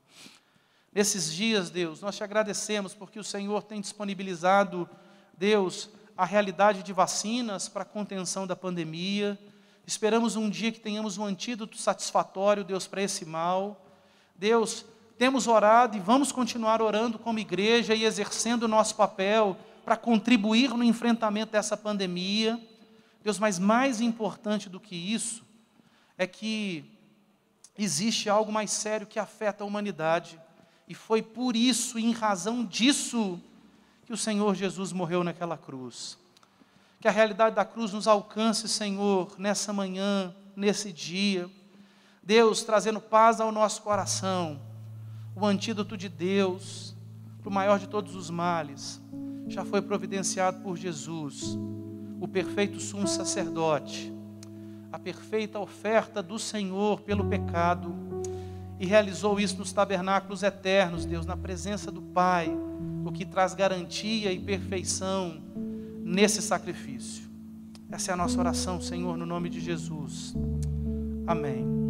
Nesses dias, Deus, nós te agradecemos porque o Senhor tem disponibilizado, Deus, a realidade de vacinas para a contenção da pandemia. Esperamos um dia que tenhamos um antídoto satisfatório, Deus, para esse mal. Deus, temos orado e vamos continuar orando como igreja e exercendo o nosso papel para contribuir no enfrentamento dessa pandemia. Deus, mas mais importante do que isso, é que existe algo mais sério que afeta a humanidade, e foi por isso, e em razão disso, que o Senhor Jesus morreu naquela cruz. Que a realidade da cruz nos alcance, Senhor, nessa manhã, nesse dia, Deus, trazendo paz ao nosso coração, o antídoto de Deus, para o maior de todos os males, já foi providenciado por Jesus, o perfeito sumo sacerdote, a perfeita oferta do Senhor pelo pecado, e realizou isso nos tabernáculos eternos, Deus, na presença do Pai, o que traz garantia e perfeição nesse sacrifício. Essa é a nossa oração, Senhor, no nome de Jesus. Amém.